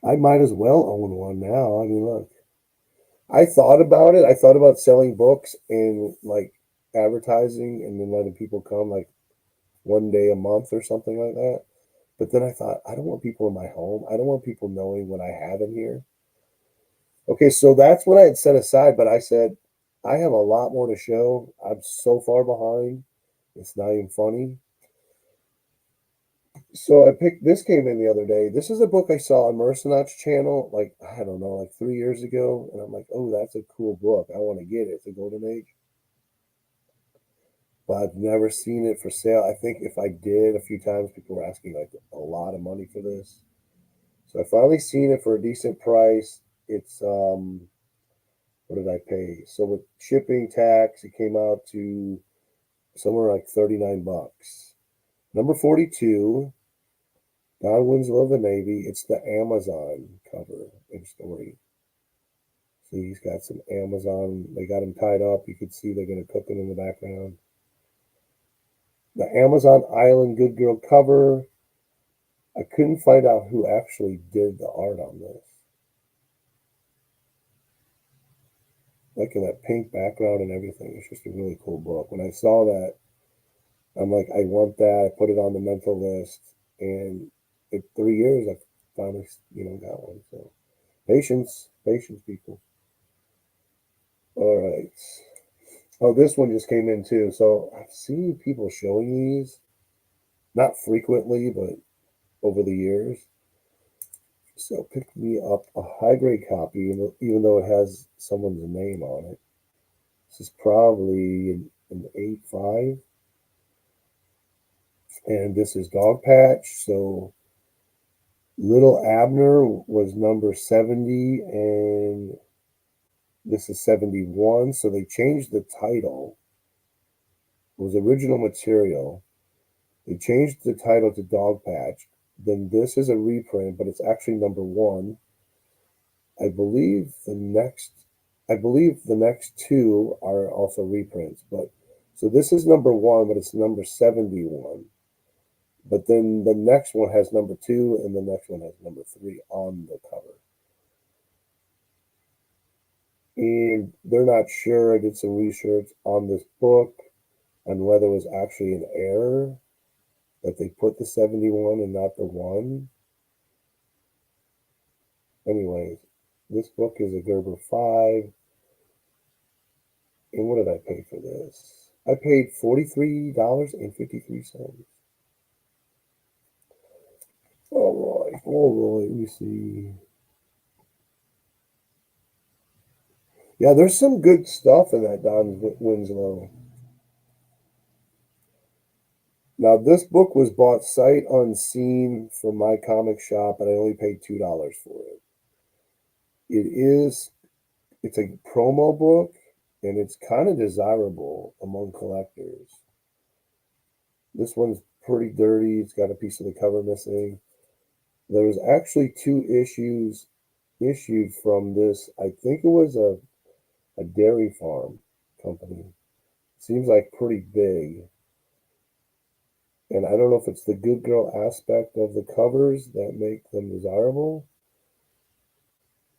I might as well own one now. I mean, look, I thought about it. I thought about selling books and like advertising and then letting people come like one day a month or something like that. But then I thought, I don't want people in my home. I don't want people knowing what I have in here. Okay, so that's what I had set aside. But I said, I have a lot more to show. I'm so far behind. It's not even funny. So I picked this came in the other day. This is a book I saw on Mercenot's channel, like I don't know, like 3 years ago, and I'm like, oh, that's a cool book. I want to get it. It's a Golden Age, but I've never seen it for sale. I think if I did a few times, people were asking like a lot of money for this. So I finally seen it for a decent price. It's what did I pay? So with shipping tax, it came out to somewhere like $39. Number 42. God Winslow of the Navy. It's the Amazon cover and story. See, he's got some Amazon. They got him tied up. You could see they're going to cook him in the background. The Amazon Island Good Girl cover. I couldn't find out who actually did the art on this. Like in that pink background and everything. It's just a really cool book. When I saw that, I'm like, I want that. I put it on the mental list, and in 3 years, I finally, got one. So patience, patience, people. All right. Oh, this one just came in too. So I've seen people showing these, not frequently, but over the years. So pick me up a high grade copy, even though it has someone's name on it. This is probably an 8.5, and this is Dog Patch. So Little Abner was number 70, and this is 71. So they changed the title. It was original material. They changed the title to Dog Patch. Then this is a reprint, but it's actually number one. I believe the next two are also reprints, but so this is number one, but it's number 71. But then the next one has number two, and the next one has number three on the cover. And they're not sure. I did some research on this book on whether it was actually an error that they put the 71 and not the one. Anyways, this book is a Gerber 5. And what did I pay for this? I paid $43.53. All right, let me see. Yeah, there's some good stuff in that Don Winslow. Now, this book was bought sight unseen from my comic shop, and I only paid $2 for it. It's a promo book, and it's kind of desirable among collectors. This one's pretty dirty. It's got a piece of the cover missing. There was actually 2 issues issued from this. I think it was a dairy farm company. Seems like pretty big. And I don't know if it's the good girl aspect of the covers that make them desirable.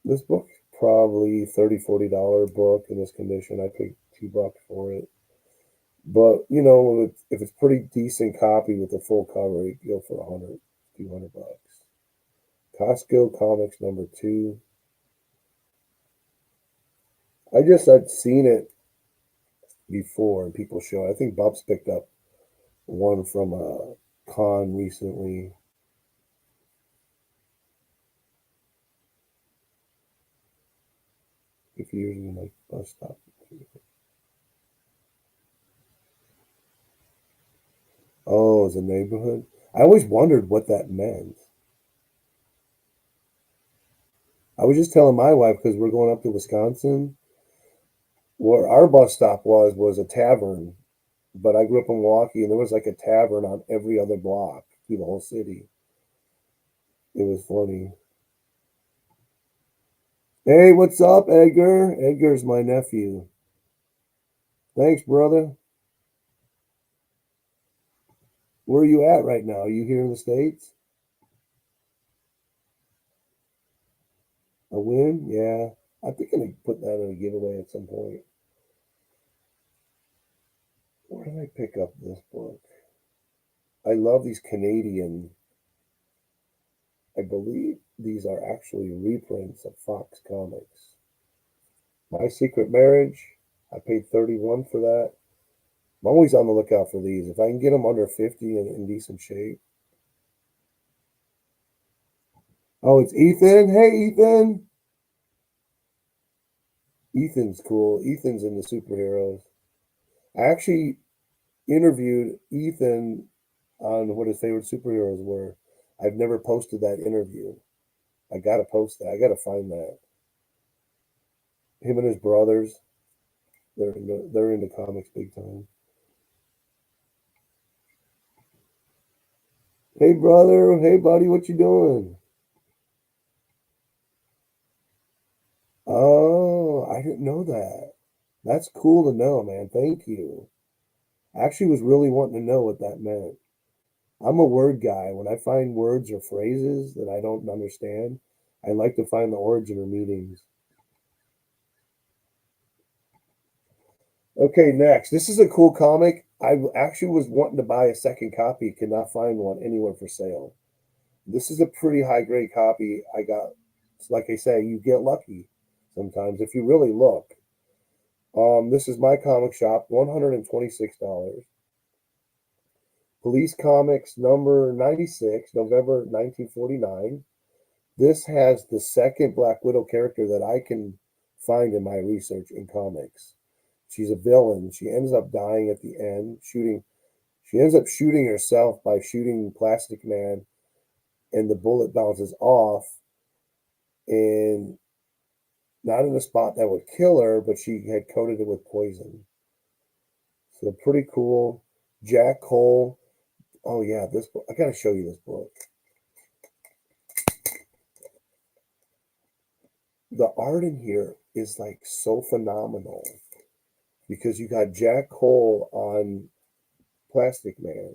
This book's probably $30-$40 book in this condition. I paid $2 for it. But if it's pretty decent copy with a full cover, you go for 100, $200. Costco Comics number 2. I'd seen it before and people show it. I think Bub's picked up one from a con recently. If you're using my bus stop. Oh, it's a neighborhood. I always wondered what that meant. I was just telling my wife because we're going up to Wisconsin. Where our bus stop was a tavern, but I grew up in Milwaukee, and there was like a tavern on every other block through the whole city. It was funny. Hey, what's up, Edgar? Edgar's my nephew. Thanks, brother. Where are you at right now? Are you here in the States? A win? Yeah. I think I'm going to put that in a giveaway at some point. Where did I pick up this book? I love these Canadian. I believe these are actually reprints of Fox Comics. My Secret Marriage. I paid 31 for that. I'm always on the lookout for these. If I can get them under 50 and in decent shape. Oh, it's Ethan. Hey, Ethan. Ethan's cool. Ethan's into superheroes. I actually interviewed Ethan on what his favorite superheroes were. I've never posted that interview. I gotta post that. I gotta find that. Him and his brothers, they're into comics big time. Hey brother, hey buddy, what you doing? Oh, I didn't know that. That's cool to know, man. Thank you. I actually was really wanting to know what that meant. I'm a word guy. When I find words or phrases that I don't understand, I like to find the origin or meanings. Okay, next. This is a cool comic. I actually was wanting to buy a second copy, could not find one anywhere for sale. This is a pretty high grade copy. I got, like I say, you get lucky sometimes if you really look. This is my comic shop, $126. Police Comics number 96, November 1949. This has the second Black Widow character that I can find in my research in comics. She's a villain. She ends up dying at the end, shooting. She ends up shooting herself by shooting Plastic Man, and the bullet bounces off, and not in a spot that would kill her, but she had coated it with poison. So pretty cool. Jack Cole. Oh yeah, this book. I gotta show you this book. The art in here is like so phenomenal because you got Jack Cole on Plastic Man.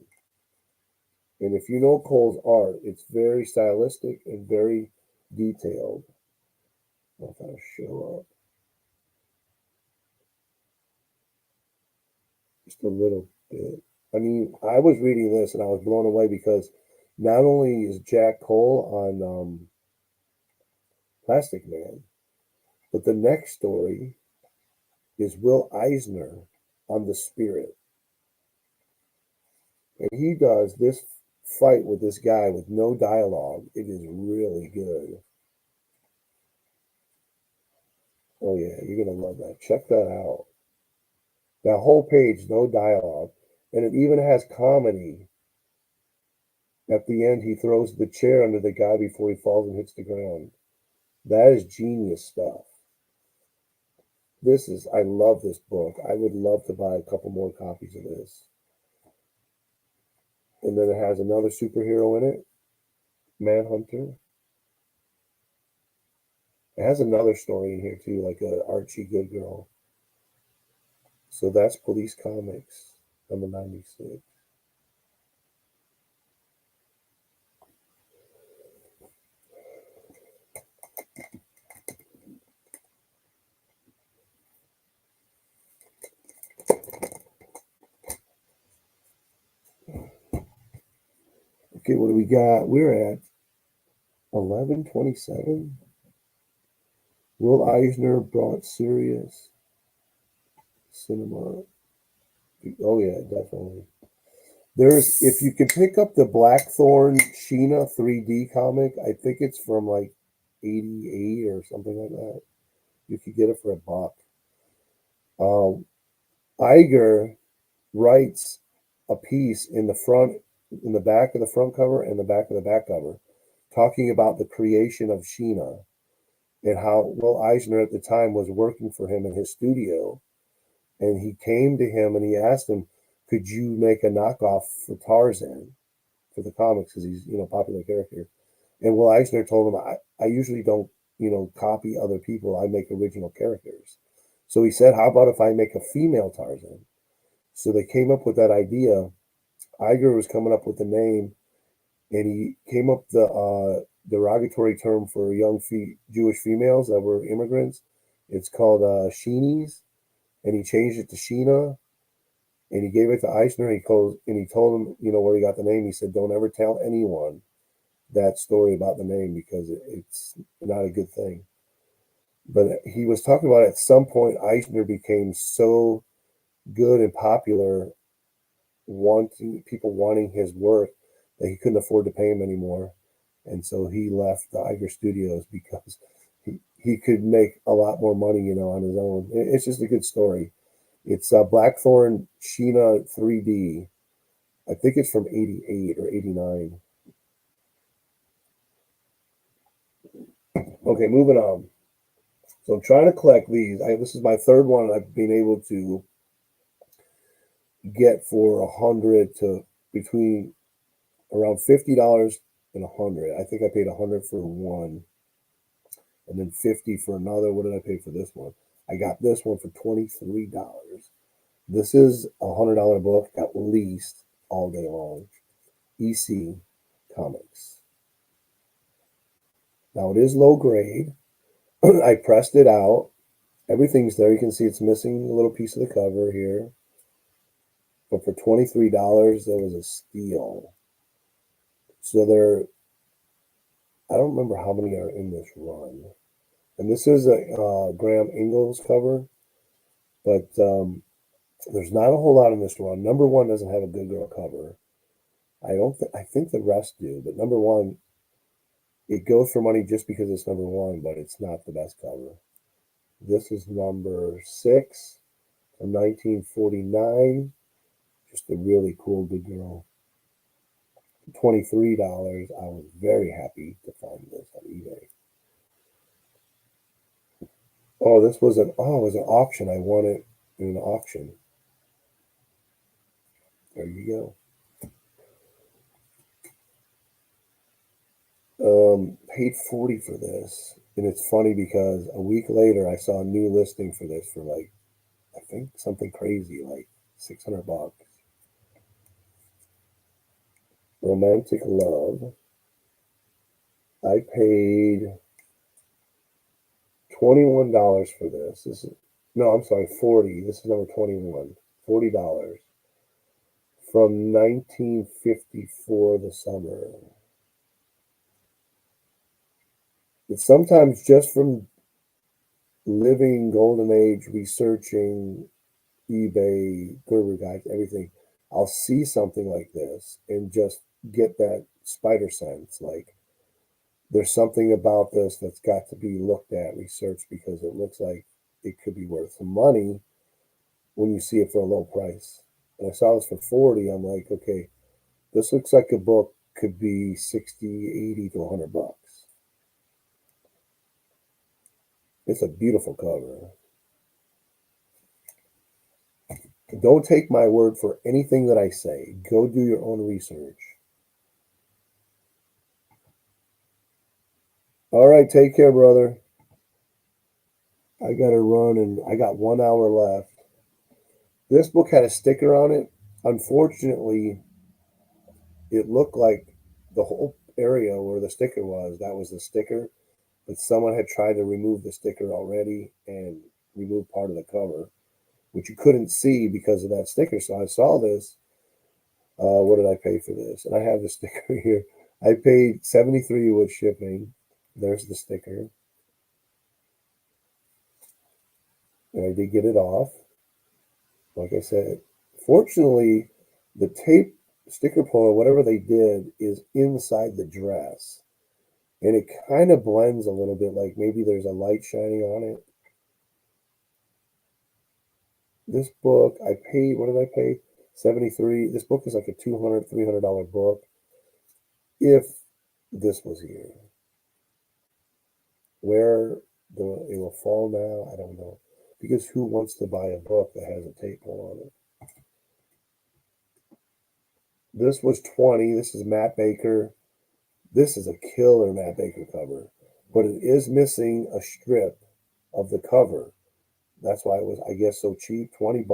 And if you know Cole's art, it's very stylistic and very detailed. If I show up just a little bit. I mean, I was reading this and I was blown away because not only is Jack Cole on Plastic Man, but the next story is Will Eisner on the Spirit. And he does this fight with this guy with no dialogue. It is really good. Oh yeah, you're gonna love that. Check that out. That whole page, no dialogue. And it even has comedy. At the end, he throws the chair under the guy before he falls and hits the ground. That is genius stuff. I love this book. I would love to buy a couple more copies of this. And then it has another superhero in it, Manhunter. It has another story in here too, like a Archie Good Girl. So that's Police Comics, number 96. Okay, what do we got? We're at 1127. Will Eisner brought serious cinema. Oh yeah, definitely. There's if you can pick up the Blackthorn Sheena 3D comic, I think it's from like 88 or something like that. You could get it for $1. Um, Iger writes a piece in the back of the front cover and the back of the back cover, talking about the creation of Sheena and how Will Eisner at the time was working for him in his studio, and he came to him and he asked him, "Could you make a knockoff for Tarzan for the comics because he's a popular character?" And Will Eisner told him, "I usually don't copy other people. I make original characters." So he said, "How about if I make a female Tarzan?" So they came up with that idea. Iger was coming up with the name, and he came up the derogatory term for young Jewish females that were immigrants. It's called Sheenies, and he changed it to Sheena, and he gave it to Eisner. And he told him, where he got the name. He said, "Don't ever tell anyone that story about the name because it's not a good thing." But he was talking about at some point Eisner became so good and popular, wanting his work that he couldn't afford to pay him anymore, and so he left the Iger Studios because he could make a lot more money, on his own. It's just a good story. It's Blackthorn Sheena 3D. I think it's from 88 or 89. Okay, moving on. So I'm trying to collect these. This is my third one I've been able to get for 100 to between around $50 and 100. I think I paid 100 for one, and then 50 for another. What did I pay for this one? I got this one for $23. This is a $100 book at least all day long. EC Comics. Now it is low grade. I pressed it out. Everything's there. You can see it's missing a little piece of the cover here. But for $23, there was a steal. So I don't remember how many are in this run. And this is a Graham Ingalls cover, but there's not a whole lot in this run. Number one doesn't have a Good Girl cover. I think the rest do, but number one, it goes for money just because it's number one, but it's not the best cover. This is number 6 from 1949. Just a really cool Good Girl. $23. I was very happy to find this on eBay. Oh, it was an auction. I won it in an auction. There you go. Paid $40 for this, and it's funny because a week later I saw a new listing for this for like, I think something crazy like $600. Romantic Love. I paid $21 for this. No, I'm sorry, 40. This is number 21. $40 from 1954, the summer. It's sometimes just from living golden age, researching eBay, Gerber guides, everything. I'll see something like this and just get that spider sense. Like there's something about this that's got to be looked at, researched, because it looks like it could be worth some money when you see it for a low price. And I saw this for 40. I'm like, okay, this looks like a book could be 60, 80 to $100. It's a beautiful cover. Don't take my word for anything that I say. Go do your own research. All right, take care, brother. I got to run and I got 1 hour left. This book had a sticker on it. Unfortunately, it looked like the whole area where the sticker was, that was the sticker. But someone had tried to remove the sticker already and remove part of the cover, which you couldn't see because of that sticker. So I saw this. What did I pay for this? And I have the sticker here. I paid $73 with shipping. There's the sticker. And I did get it off. Like I said, fortunately, the tape sticker puller, whatever they did, is inside the dress. And it kind of blends a little bit, like maybe there's a light shining on it. This book, I paid, what did I pay? 73. This book is like a $200, $300 book. If this was here. Where it will fall now, I don't know. Because who wants to buy a book that has a tape pull on it? This was 20. This is Matt Baker. This is a killer Matt Baker cover. But it is missing a strip of the cover. That's why it was, I guess, so cheap. $20.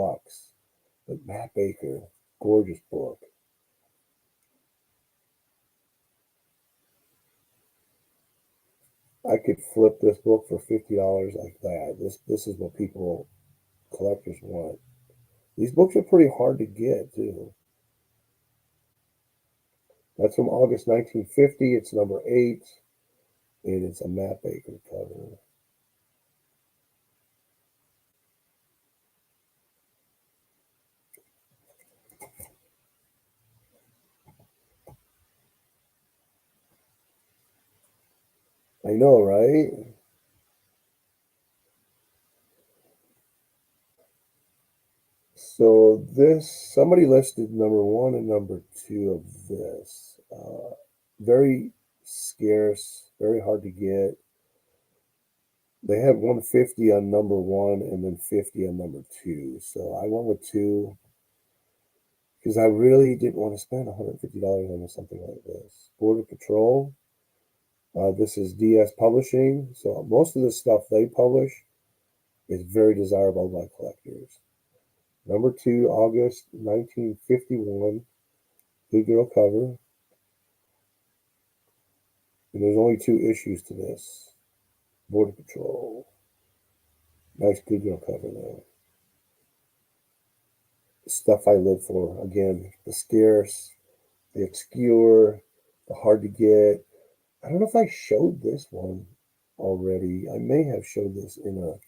But Matt Baker, gorgeous book. I could flip this book for $50 like that. This is what collectors want. These books are pretty hard to get too. That's from August 1950. It's number 8, and it's a Matt Baker cover. I know, right? So somebody listed number 1 and number 2 of this. Very scarce, very hard to get. They had 150 on number 1 and then 50 on number 2. So I went with 2 because I really didn't want to spend $150 on something like this. Border Patrol. This is DS Publishing. So most of the stuff they publish is very desirable by collectors. Number 2, August 1951. Good girl cover. And there's only 2 issues to this. Border Patrol. Nice good girl cover though. Stuff I live for. Again, the scarce, the obscure, the hard to get. I don't know if I showed this one already. I may have showed this in a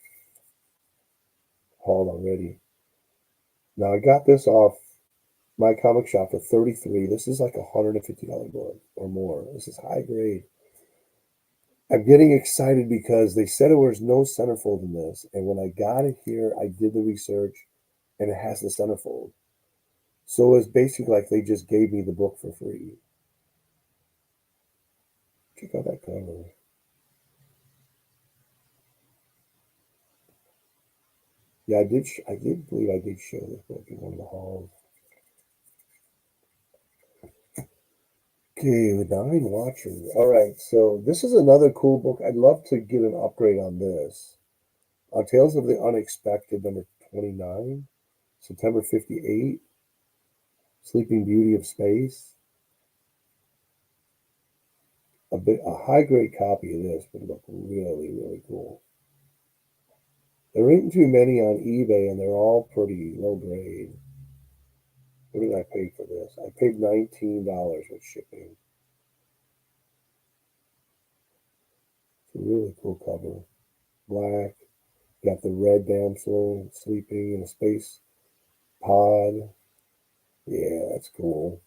haul already. Now I got this off my comic shop for $33. This is like $150 book or more. This is high grade. I'm getting excited because they said there was no centerfold in this, and when I got it here, I did the research, and it has the centerfold. So it's basically like they just gave me the book for free. Check out that cover. Yeah, I did believe I did show this book in one of the halls. Okay, The Nine Watchers. All right, so this is another cool book. I'd love to get an upgrade on this. Tales of the Unexpected, number 29, September 58, Sleeping Beauty of Space. A high grade copy of this would look really, really cool. There ain't too many on eBay, and they're all pretty low grade. What did I pay for this? I paid $19 with shipping. It's a really cool cover. Black. Got the red damsel sleeping in a space pod. Yeah, that's cool.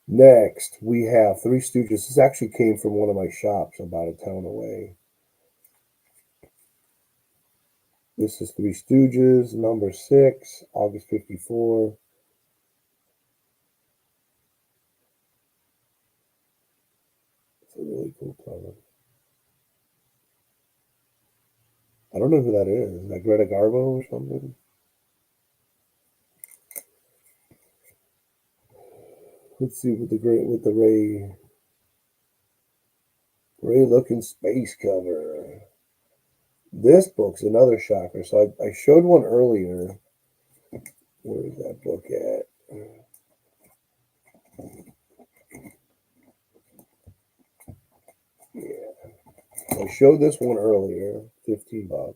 Next, we have Three Stooges. This actually came from one of my shops about a town away. This is Three Stooges, number 6, August 54. It's a really cool cover. I don't know who that is. Is that Greta Garbo or something? Let's see with the Ray looking space cover. This book's another shocker. So I showed one earlier. Where is that book at? Yeah. I showed this one earlier, $15.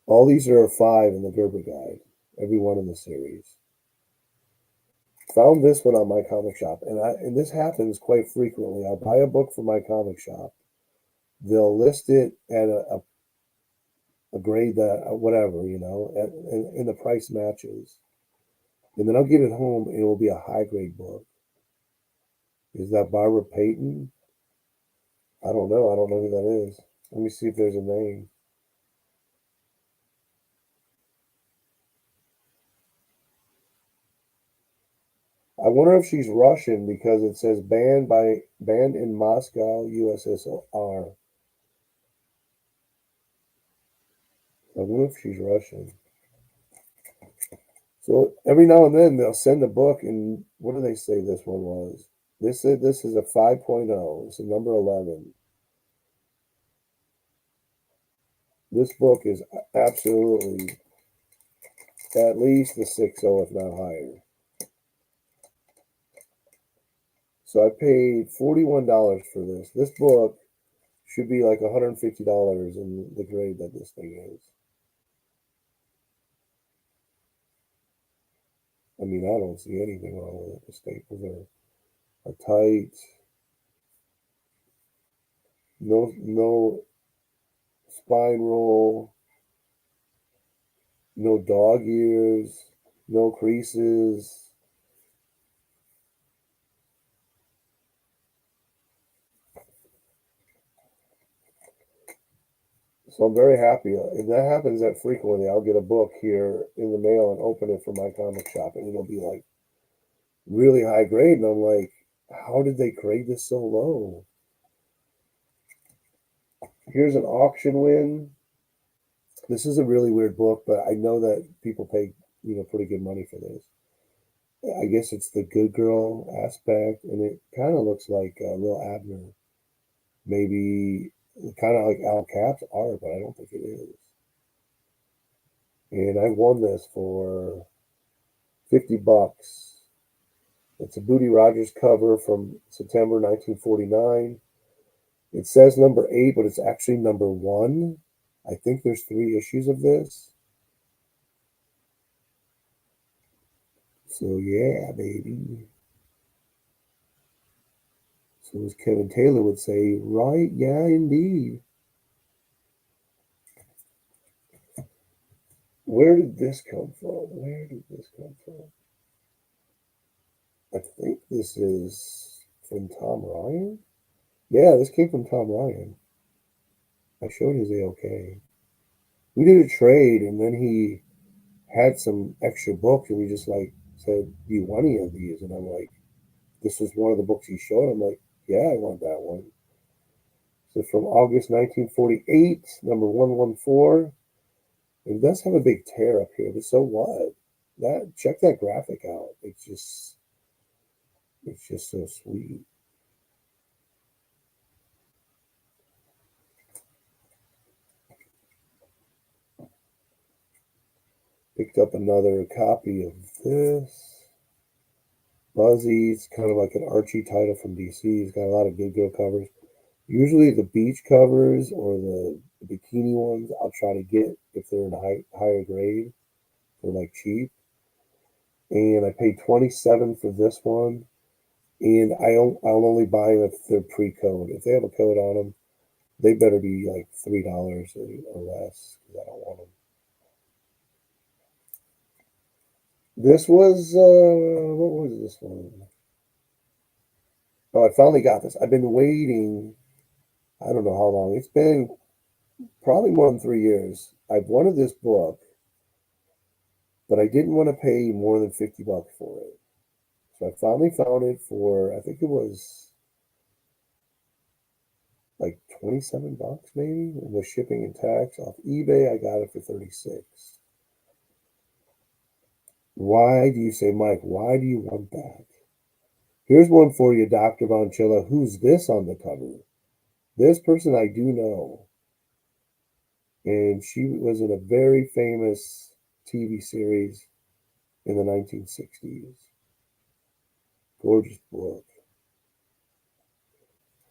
All these are 5 in the Gerber guide, every one in the series. Found this one on my comic shop, and this happens quite frequently. I'll buy a book from my comic shop. They'll list it at a grade that whatever and the price matches, and then I'll get it home and it will be a high grade book. Is that Barbara Payton? I don't know. I don't know who that is. Let me see if there's a name. I wonder if she's Russian because it says banned in Moscow, USSR. I wonder if she's Russian. So every now and then they'll send a book, and what do they say this one was? They said this is a 5.0. It's a number 11. This book is absolutely at least a 6.0, if not higher. So I paid $41 for this. This book should be like $150 in the grade that this thing is. I mean, I don't see anything wrong with it. The staples are tight. No spine roll. No dog ears. No creases. So I'm very happy. If that happens that frequently, I'll get a book here in the mail and open it from my comic shop, and it'll be like really high grade. And I'm like, how did they grade this so low? Here's an auction win. This is a really weird book, but I know that people pay pretty good money for this. I guess it's the good girl aspect, and it kind of looks like Lil Abner, maybe kind of like Al Cap's art, but I don't think it is. And I won this for $50. It's a Booty Rogers cover from September 1949. It says number 8, but it's actually number 1. I think there's 3 issues of this. So yeah, baby. So as Kevin Taylor would say, right? Yeah, indeed. Where did this come from? Where did this come from? I think this is from Tom Ryan. Yeah, this came from Tom Ryan. I showed his AOK. We did a trade, and then he had some extra books, and we just like said, "Do you want any of these?" And I'm like, "This was one of the books he showed." I'm like, "Yeah, I want that one." So from August 1948, number 114. It does have a big tear up here, but so what? That check that graphic out. It's just so sweet. Picked up another copy of this. Buzzy. It's kind of like an Archie title from DC. He's got a lot of good girl covers. Usually the beach covers or the bikini ones I'll try to get if they're in a higher grade for like cheap. And I paid 27 for this one. And I'll only buy them if they're pre-code. If they have a code on them, they better be like $3 or less because I don't want them. This was what was this one? Oh, I finally got this. I've been waiting. I don't know how long. It's been probably more than 3 years. I've wanted this book, but I didn't want to pay more than $50 for it. So I finally found it for I think it was like $27 maybe with shipping and tax off eBay. I got it for 36. Why do you say, Mike? Why do you want that? Here's one for you, Dr. Bonchilla. Who's this on the cover? This person I do know. And she was in a very famous TV series in the 1960s. Gorgeous book.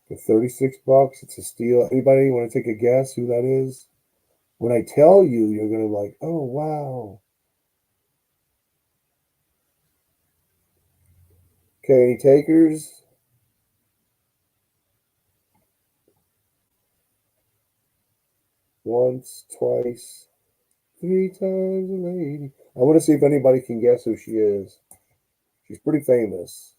For 36 bucks, it's a steal. Anybody want to take a guess who that is? When I tell you, you're going to be like, oh, wow. Okay, any takers? Once, twice, 3 times a lady. I want to see if anybody can guess who she is. She's pretty famous.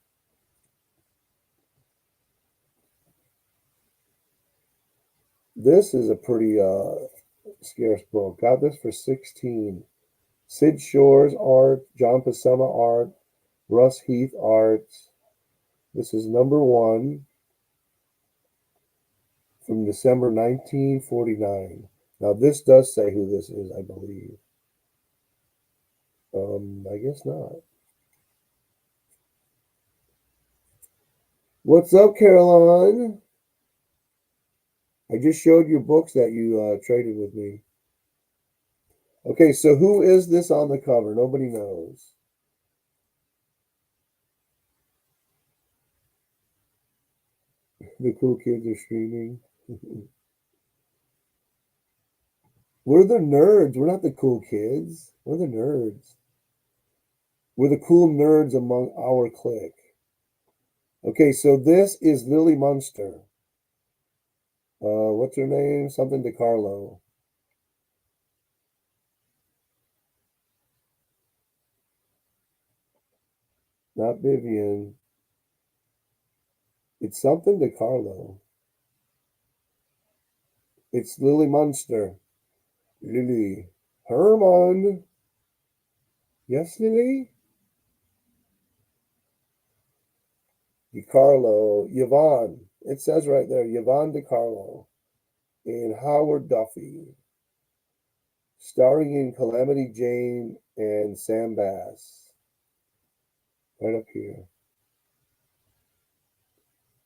This is a pretty scarce book. Got this for 16. Sid Shore's art, John Buscema art, Russ Heath art. This is number 1 from December 1949. Now this does say who this is, I believe. I guess not. What's up, Caroline? I just showed you books that you traded with me. Okay, so who is this on the cover? Nobody knows. The cool kids are screaming. We're the nerds. We're not the cool kids. We're the nerds. We're the cool nerds among our clique. Okay, so this is Lily Munster. What's her name? Something DeCarlo. Not Vivian. It's something DeCarlo. It's Lily Munster. Lily. Herman. Yes, Lily? DeCarlo. Yvonne. It says right there, Yvonne DeCarlo. And Howard Duffy. Starring in Calamity Jane and Sam Bass. Right up here.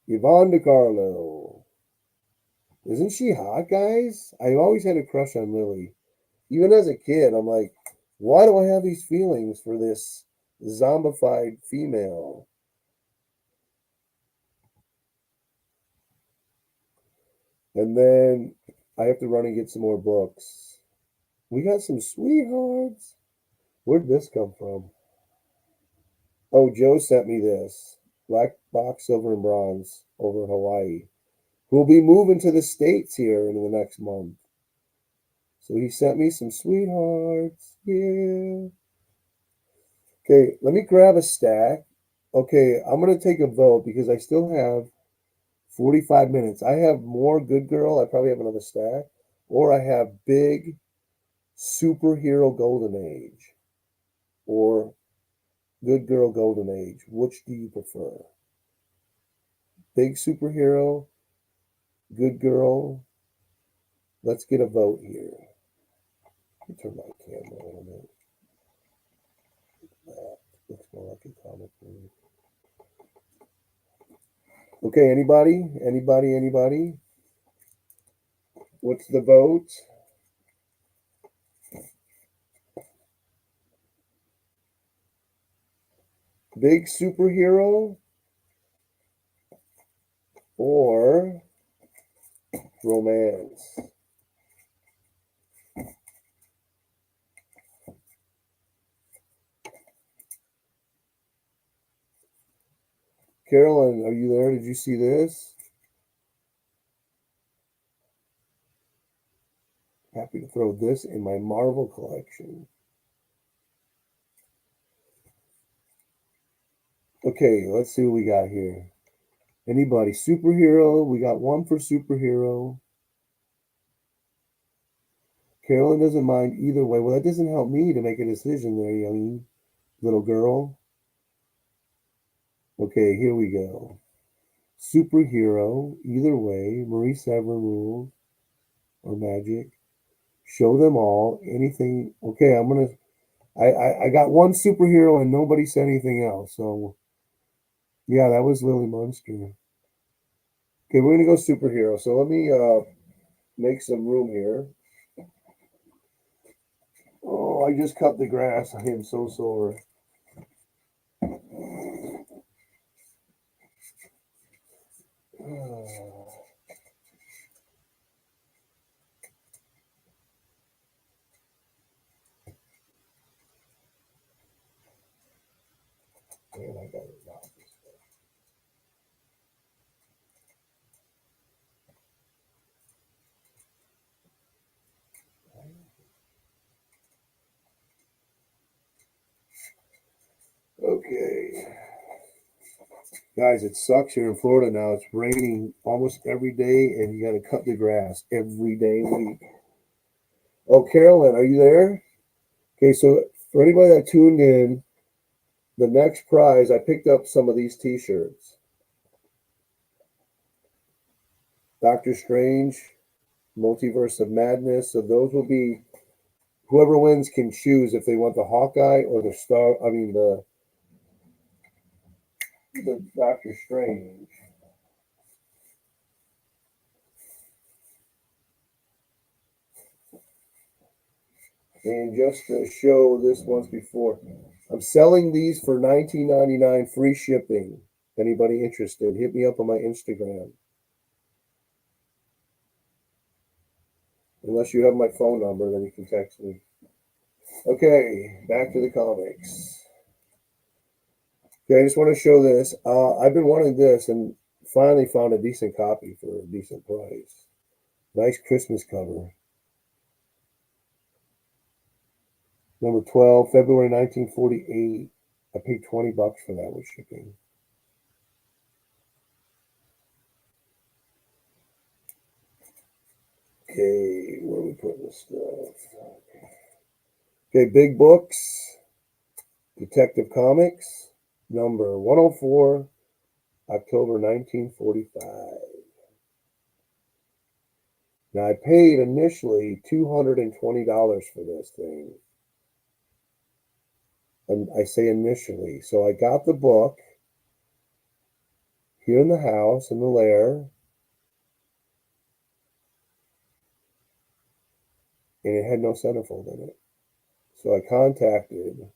Yvonne DeCarlo. Isn't she hot, guys? I always had a crush on Lily. Even as a kid, I'm like, why do I have these feelings for this zombified female? And then I have to run and get some more books. We got some sweethearts. Where'd this come from? Oh, Joe sent me this. Black box, silver, and bronze over in Hawaii. Who'll be moving to the States here in the next month. So he sent me some sweethearts. Yeah. Okay, let me grab a stack. Okay, I'm going to take a vote because I still have 45 minutes. I have more Good Girl. I probably have another stack. Or I have Big Superhero Golden Age. Or Good Girl Golden Age. Which do you prefer? Big Superhero, Good Girl. Let's get a vote here. Let me turn my camera a little bit. That looks more like a comic movie. Okay, anybody? Anybody? What's the vote? Big Superhero or romance? Carolyn, are you there? Did you see this? Happy to throw this in my Marvel collection. Okay, let's see what we got here. Anybody? Superhero? We got one for superhero. Carolyn doesn't mind either way. Well, that doesn't help me to make a decision there, young little girl. Okay, here we go. Superhero, either way. Marie Severin rules or magic. Show them all. Anything. Okay, I got one superhero and nobody said anything else. So yeah, that was Lily Munster. Okay, we're gonna go superhero. So let me make some room here. Oh, I just cut the grass. I am so sore. Man, I got it now. Okay. Guys, it sucks here in Florida now. It's raining almost every day, and you got to cut the grass every day week. Oh, Carolyn, are you there? Okay, so for anybody that tuned in, the next prize, I picked up some of these T-shirts. Doctor Strange, Multiverse of Madness. So those will be whoever wins can choose if they want the Hawkeye or the Star. I mean the Doctor Strange. And just to show this once before, I'm selling these for $19.99 free shipping. Anybody interested, hit me up on my Instagram. Unless you have my phone number, then you can text me. Okay, back to the comics. Okay, I just want to show this. I've been wanting this and finally found a decent copy for a decent price. Nice Christmas cover. Number 12, February 1948. I paid $20 for that with shipping. Okay, where are we putting this stuff? Okay, Big Books, Detective Comics, number 104, October 1945. Now, I paid initially $220 for this thing. And I say initially. So I got the book here in the house, in the Lair. and it had no centerfold in it. So I contacted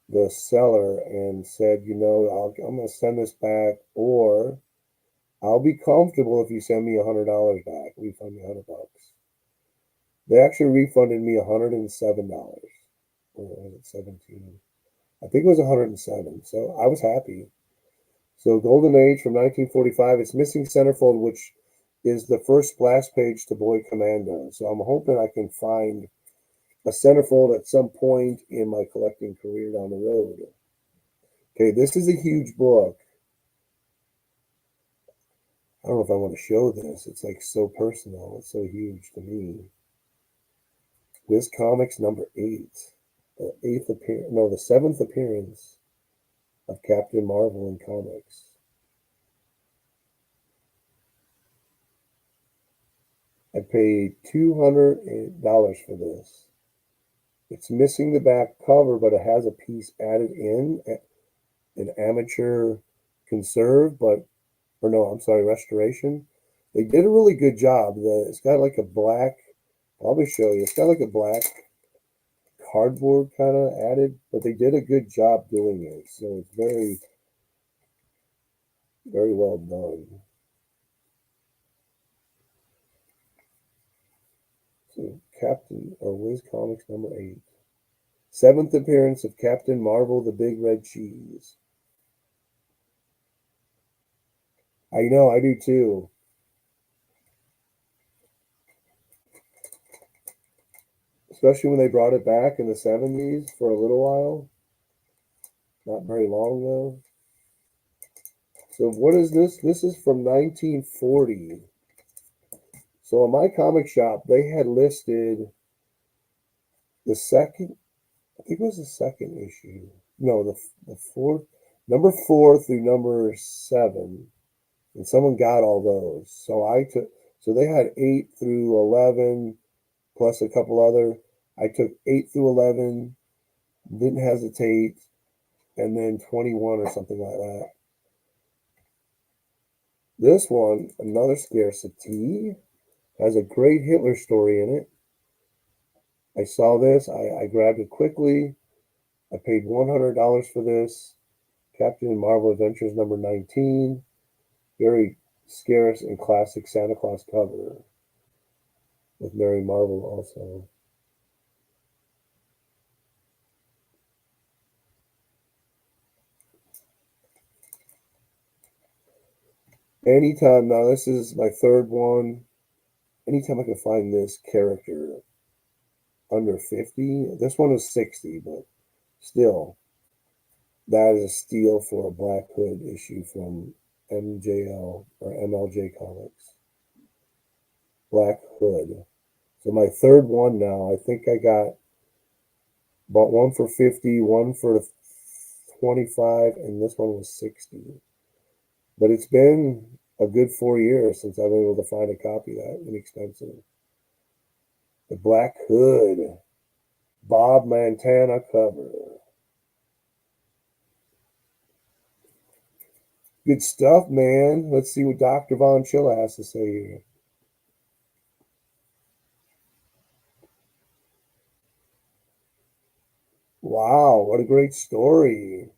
the seller and said, I'm going to send this back, or I'll be comfortable if you send me $100 back. Refund me $100. They actually refunded me $107. Or was it 17? I think it was 107. So I was happy. So Golden Age from 1945. It's missing centerfold, which is the first splash page to Boy Commando. So I'm hoping I can find a centerfold at some point in my collecting career down the road. Okay, this is a huge book. I don't know if I want to show this. It's like so personal. It's so huge to me. Wiz Comics number 8. The seventh appearance of Captain Marvel in comics. I paid $200 for this. It's missing the back cover, but it has a piece added in, an amateur conserve, restoration. They did a really good job. It's got like a black, I'll show you. It's got like a black cardboard kind of added, but they did a good job doing it. So it's very, very well done. So Wiz Comics number 8. Seventh appearance of Captain Marvel, the Big Red Cheese. I know, I do too. Especially when they brought it back in the 70s for a little while. Not very long though. So what is this? This is from 1940. So in my comic shop, they had listed the second, I think it was the second issue. No, the fourth, number 4 through number 7. And someone got all those. So they had 8 through 11 plus a couple other. I took 8 through 11, didn't hesitate, and then 21 or something like that. This one, another scarcity, has a great Hitler story in it. I saw this. I grabbed it quickly. I paid $100 for this. Captain Marvel Adventures number 19. Very scarce and classic Santa Claus cover with Mary Marvel also. Anytime, now this is my third one. Anytime I can find this character under 50, this one is 60, but still, that is a steal for a Black Hood issue from MJL or MLJ Comics. Black Hood. So my third one now, I think I bought one for 50, one for 25, and this one was 60. But it's been a good 4 years since I've been able to find a copy that inexpensive. The Black Hood, Bob Montana cover. Good stuff, man. Let's see what Dr. Von Chilla has to say here. Wow, what a great story.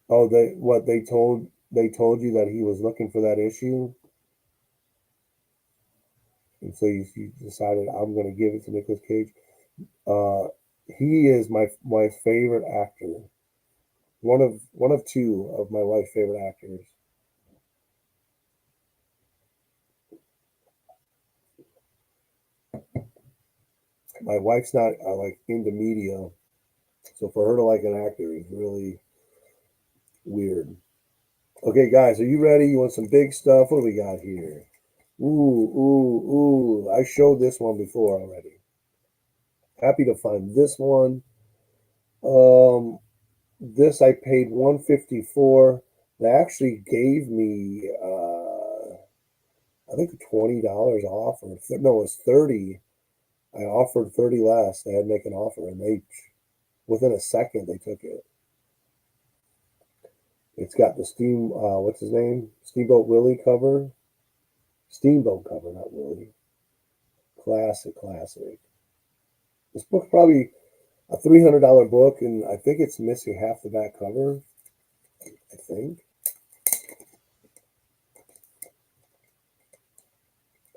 Oh, they told you that he was looking for that issue, and so you decided I'm going to give it to Nicolas Cage. He is my favorite actor. One of two of my wife's favorite actors. My wife's not like into media, so for her to like an actor is really weird. Okay, guys, are you ready? You want some big stuff? What do we got here? Ooh. I showed this one before already. Happy to find this one. This I paid $154. They actually gave me I think $20 off, or no, it was 30. I offered 30 less. They had to make an offer, and they within a second they took it. It's got the what's his name? Steamboat Willie cover. Steamboat cover, not Willie. Classic, classic. This book's probably a $300 book, and I think it's missing half the back cover. I think.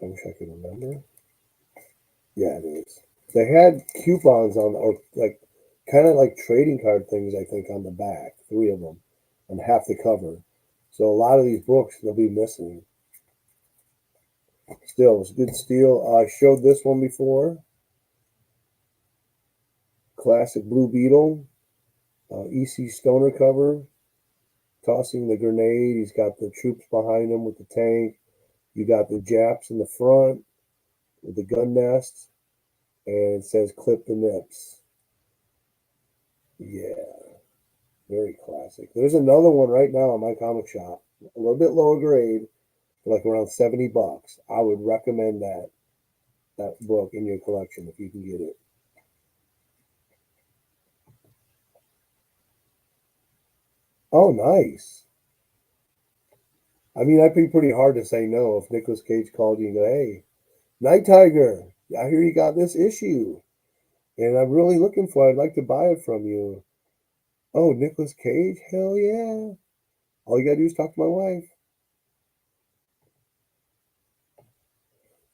I wish I could remember. Yeah, it is. They had coupons on, or like kind of like trading card things, I think, on the back, three of them, and half the cover. So a lot of these books they'll be missing. Still, it's a good steal. I showed this one before. Classic Blue Beetle, EC Stoner cover, tossing the grenade. He's got the troops behind him with the tank. You got the Japs in the front with the gun nest, and it says "Clip the nips." Yeah, very classic. There's another one right now in my comic shop, a little bit lower grade, for like around $70. I would recommend that book in your collection if you can get it. Oh, nice. I mean, that'd be pretty hard to say no if Nicolas Cage called you and go, "Hey, Night Tiger, I hear you got this issue, and I'm really looking for it. I'd like to buy it from you." Oh, Nicolas Cage? Hell yeah. All you gotta do is talk to my wife.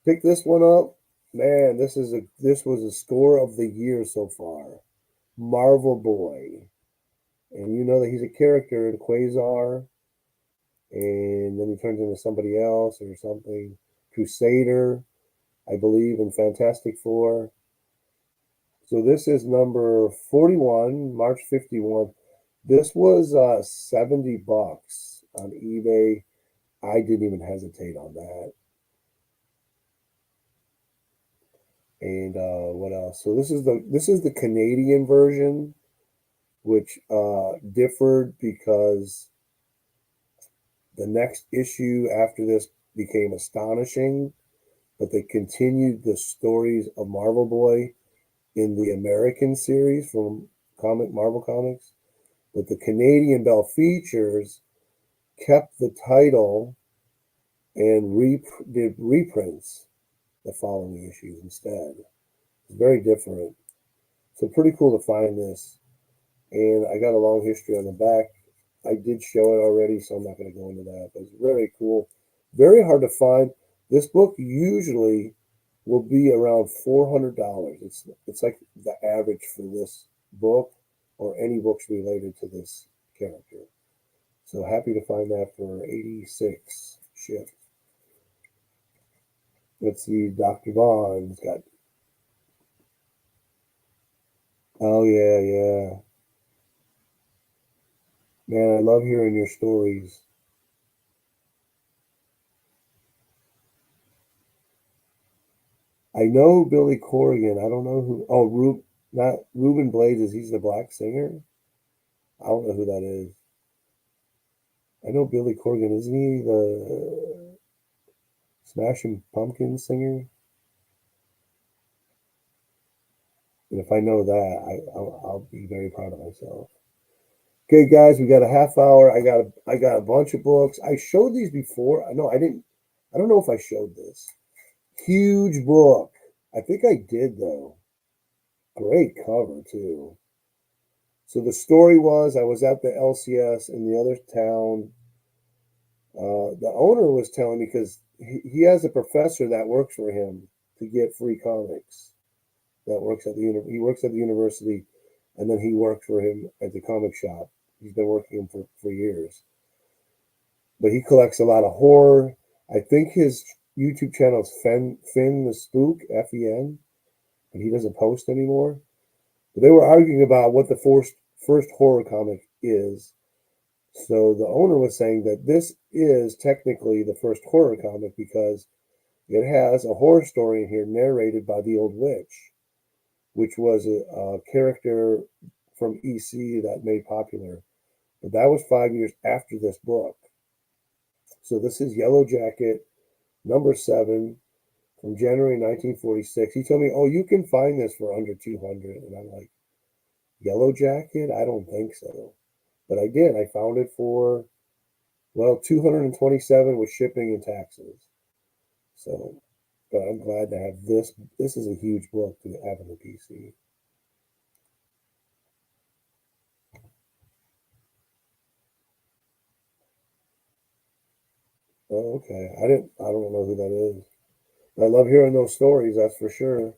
Pick this one up. Man, this was a score of the year so far. Marvel Boy. And you know that he's a character in Quasar, and then he turns into somebody else or something. Crusader, I believe, in Fantastic Four. So this is number 41, March 51. This was $70 on eBay. I didn't even hesitate on that. And what else? So this is the Canadian version, which differed because the next issue after this became astonishing, but they continued the stories of Marvel Boy in the American series from Marvel Comics, but the Canadian Bell Features kept the title and did reprints the following issues instead. It's very different. So pretty cool to find this. And I got a long history on the back. I did show it already, so I'm not going to go into that. But it's very cool. Very hard to find. This book usually will be around $400. It's like the average for this book or any books related to this character. So happy to find that for 86 shipped. Let's see, Dr. Vaughn's got. Oh yeah, yeah. Man, I love hearing your stories. I know Billy Corrigan. I don't know who. Oh, not Ruben Blades. He's the black singer. I don't know who that is. I know Billy Corrigan. Isn't he the Smashing Pumpkins singer? And if I know that, I'll be very proud of myself. Okay, guys, we got a half hour. I got a bunch of books. I showed these before. I know I didn't. I don't know if I showed this. Huge book. I think I did though. Great cover too. So the story was I was at the LCS in the other town. The owner was telling me because he has a professor that works for him to get free comics. That works at he works at the university, and then he works for him at the comic shop. He's been working for years, but he collects a lot of horror. I think his YouTube channel is Finn the Spook, Fen, but he doesn't post anymore. But they were arguing about what the first horror comic is. So the owner was saying that this is technically the first horror comic because it has a horror story in here narrated by the Old Witch, which was a character from EC that made popular. But that was 5 years after this book. So this is Yellow Jacket, number 7, from January 1946. He told me, "Oh, you can find this for under 200." And I'm like, "Yellow Jacket? I don't think so." But I did. I found it for, well, 227 with shipping and taxes. So but I'm glad to have this. This is a huge book to have in the PC. Oh, okay. I don't know who that is. I love hearing those stories, that's for sure.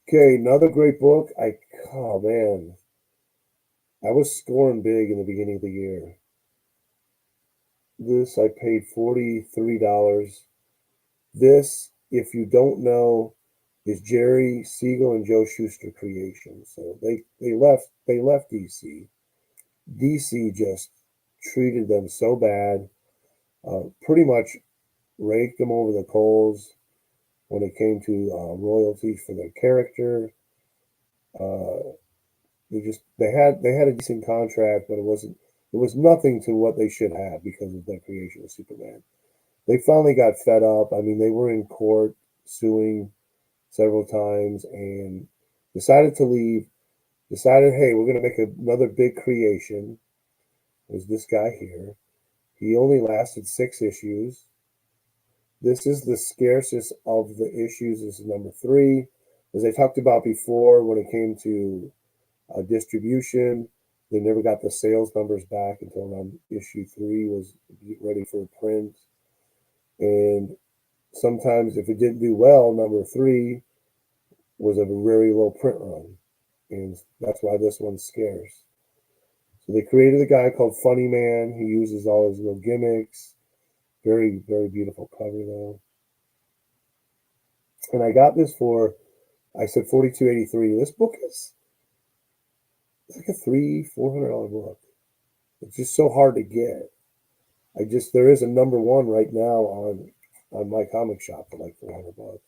Okay, another great book. Oh man, I was scoring big in the beginning of the year. This I paid $43. This, if you don't know, is Jerry Siegel and Joe Shuster creation. So they left DC. DC just treated them so bad. Pretty much raked them over the coals when it came to royalties for their character. Uh, they had a decent contract, but it was nothing to what they should have because of their creation of Superman. They finally got fed up. I mean, they were in court suing several times and decided to leave. Decided, hey, we're going to make another big creation. There's this guy here. He only lasted 6 issues. This is the scarcest of the issues. This is number 3. As I talked about before, when it came to distribution, they never got the sales numbers back until around issue 3 was ready for print. And sometimes, if it didn't do well, number 3 was a very low print run. And that's why this one's scarce. So they created a guy called Funny Man. He uses all his little gimmicks. Very, very beautiful cover, though. And I got this for, I said $42.83. This book is it's like a $300-$400 book. It's just so hard to get. There is a number 1 right now on my comic shop for like $400.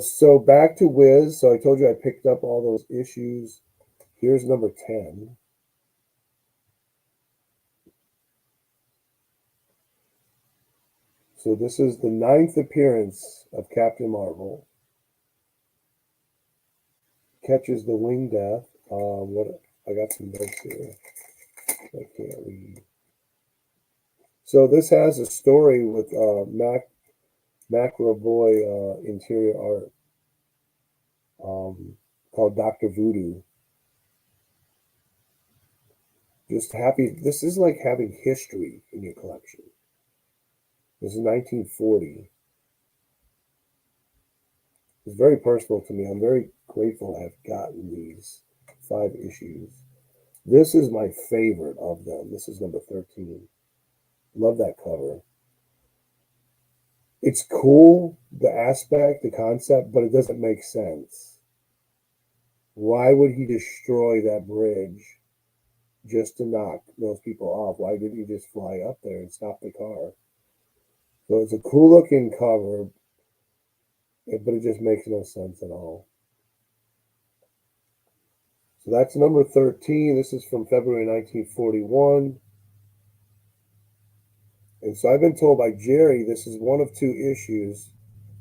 So back to Wiz. So I told you I picked up all those issues. Here's number 10. So this is the 9th appearance of Captain Marvel. Catches the wing death. What I got some notes here. I can't read. So this has a story with Macro Boy interior art called Dr. Voodoo. Just happy. This is like having history in your collection. This is 1940. It's very personal to me. I'm very grateful to have gotten these 5 issues. This is my favorite of them. This is number 13. Love that cover. It's cool, the aspect, the concept, but it doesn't make sense. Why would he destroy that bridge just to knock those people off? Why didn't he just fly up there and stop the car? So it's a cool looking cover, but it just makes no sense at all. So that's number 13. This is from February 1941. And so I've been told by Jerry this is one of 2 issues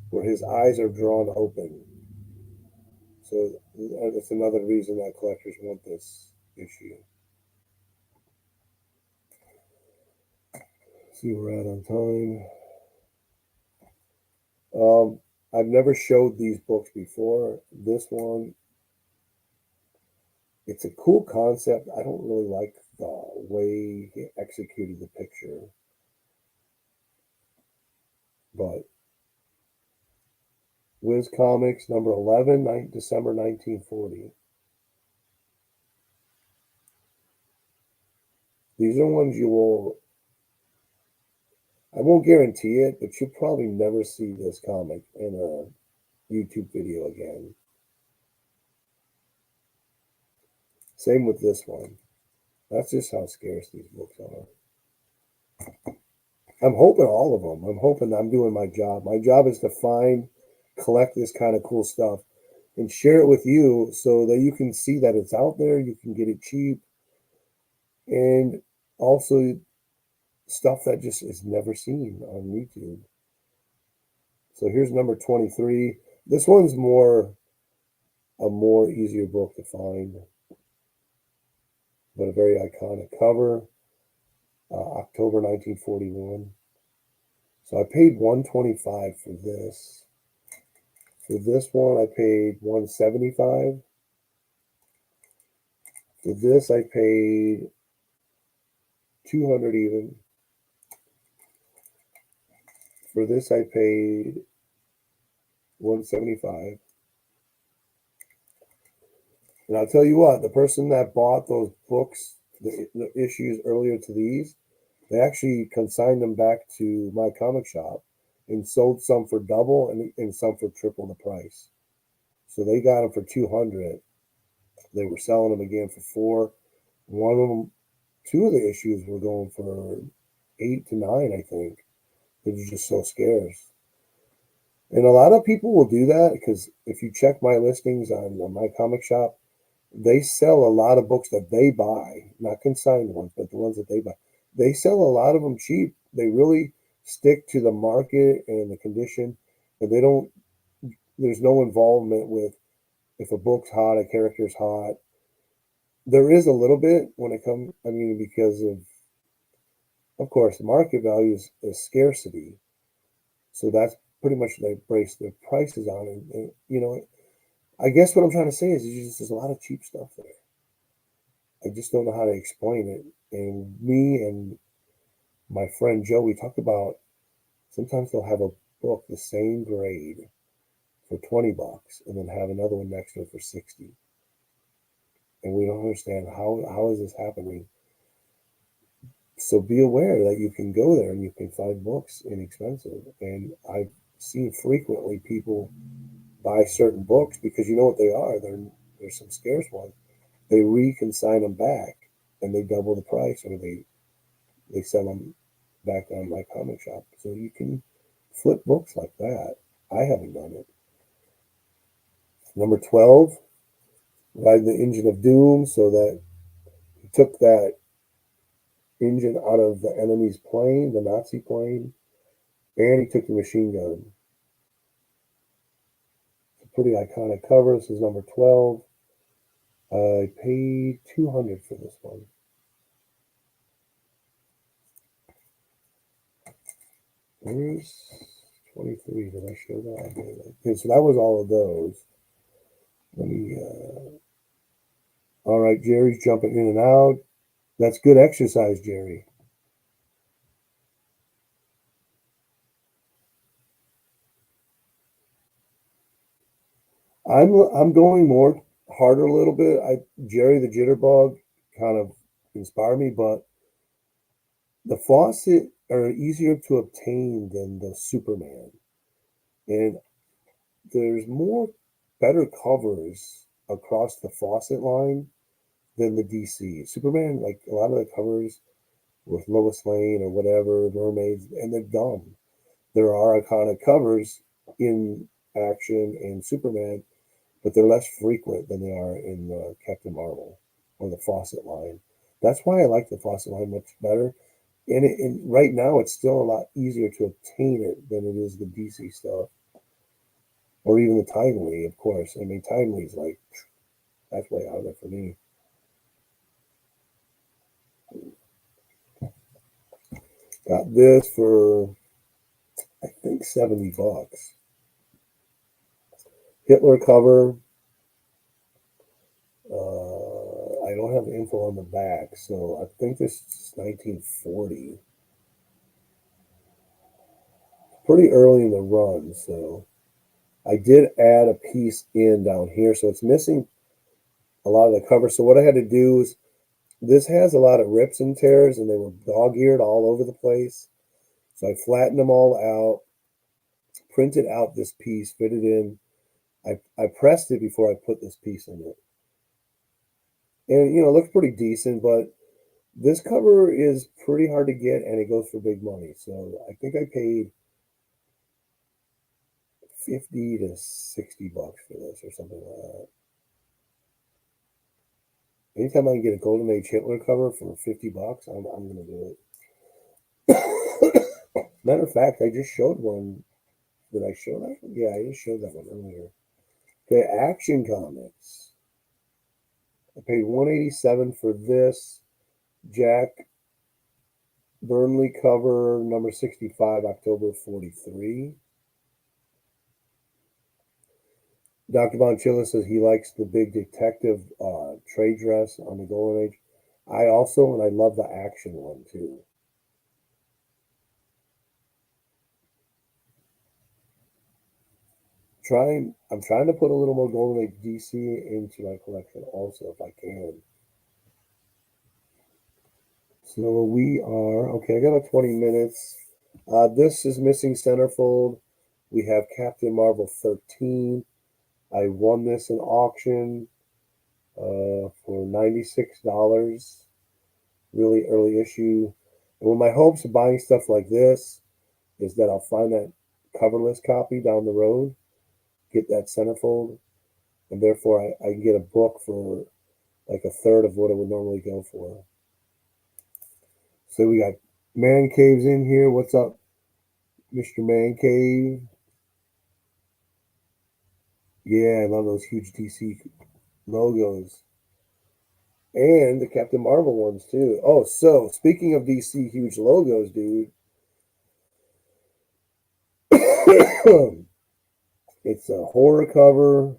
where his eyes are drawn open. So that's another reason that collectors want this issue. Let's see where we're at on time. I've never showed these books before. This one, it's a cool concept. I don't really like the way he executed the picture. But Wiz Comics, number 11, December 1940. These are ones I won't guarantee it, but you'll probably never see this comic in a YouTube video again. Same with this one. That's just how scarce these books are. I'm hoping all of them. I'm hoping I'm doing my job. My job is to collect this kind of cool stuff and share it with you so that you can see that it's out there, you can get it cheap, and also stuff that just is never seen on YouTube. So here's number 23. This one's a more easier book to find, but a very iconic cover. October 1941. So I paid $125 for this. For this one, I paid $175. For this, I paid $200 even. For this, I paid $175. And I'll tell you what, the person that bought those books, the issues earlier to these, they actually consigned them back to my comic shop and sold some for double and some for triple the price. So they got them for $200. They were selling them again for $4. One of them, two of the issues were going for $8 to $9, I think. They're just so scarce. And a lot of people will do that because if you check my listings on my comic shop, they sell a lot of books that they buy, not consigned ones, but the ones that they buy. They sell a lot of them cheap. They really stick to the market and the condition, and they don't. There's no involvement with if a book's hot, a character's hot. There is a little bit when it comes. I mean, because of course, the market value is scarcity, so that's pretty much they brace their prices on. And I guess what I'm trying to say is there's a lot of cheap stuff there. I just don't know how to explain it. And me and my friend Joe, we talked about sometimes they'll have a book the same grade for $20 and then have another one next to it for 60. And we don't understand how is this happening. So be aware that you can go there and you can find books inexpensive. And I've seen frequently people buy certain books because you know what they are. There's some scarce ones. They reconsign them back and they double the price, or they sell them back on my comic shop. So you can flip books like that. I haven't done it. Number 12, ride the engine of doom, so that he took that engine out of the enemy's plane, the Nazi plane, and he took the machine gun. It's a pretty iconic cover. This is number 12. I paid $200 for this one. Where's 23? Did I show that? Okay, so that was all of those. Let me. All right, Jerry's jumping in and out. That's good exercise, Jerry. I'm going more harder a little bit. Jerry the Jitterbug kind of inspired me, but the faucet are easier to obtain than the Superman, and there's more better covers across the faucet line than the DC. Superman, like a lot of the covers with Lois Lane or whatever, mermaids, and they're dumb. There are iconic covers in Action and Superman, but they're less frequent than they are in Captain Marvel or the Fawcett line. That's why I like the Fawcett line much better. And right now, it's still a lot easier to obtain it than it is the DC stuff, or even the Timely, of course. I mean, Timely's like that's way out there for me. Got this for I think $70. Hitler cover. I don't have the info on the back, so I think this is 1940. Pretty early in the run, so I did add a piece in down here, so it's missing a lot of the cover. So what I had to do is this has a lot of rips and tears, and they were dog-eared all over the place. So I flattened them all out, printed out this piece, fit it in. I pressed it before I put this piece in it. And, it looks pretty decent, but this cover is pretty hard to get, and it goes for big money. So I think I paid 50 to $60 for this or something like that. Anytime I can get a Golden Age Hitler cover for $50, I'm going to do it. Matter of fact, I just showed one. Did I show that? Yeah, I just showed that one earlier. Okay, Action Comics. I paid $187 for this. Jack Burnley cover number 65, October 43. Dr. Von Chilla says he likes the big detective trade dress on the Golden Age. I also, and I love the action one too. I'm trying to put a little more Golden Age DC into my collection also if I can. So we are, okay, I got about 20 minutes. This is missing centerfold. We have Captain Marvel 13. I won this in auction for $96. Really early issue. And one of my hopes of buying stuff like this is that I'll find that coverless copy down the road, get that centerfold, and therefore I can get a book for like a third of what it would normally go for. So we got Man Cave's in here. What's up, Mr. Man Cave? Yeah, I love those huge DC logos. And the Captain Marvel ones too. Oh, so speaking of DC huge logos, dude, it's a horror cover.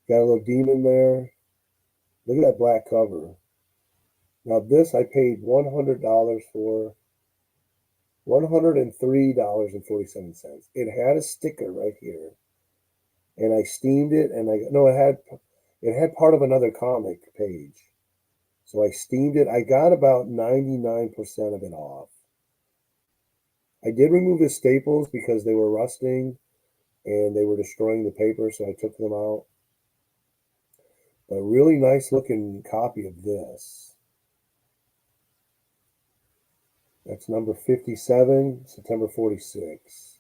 Got a little demon there. Look at that black cover. Now this I paid $100 for. $103.47. It had a sticker right here, and I steamed it, and it had part of another comic page, so I steamed it. I got about 99% of it off. I did remove the staples because they were rusting and they were destroying the paper, so I took them out. But a really nice looking copy of this. That's number 57, September 46.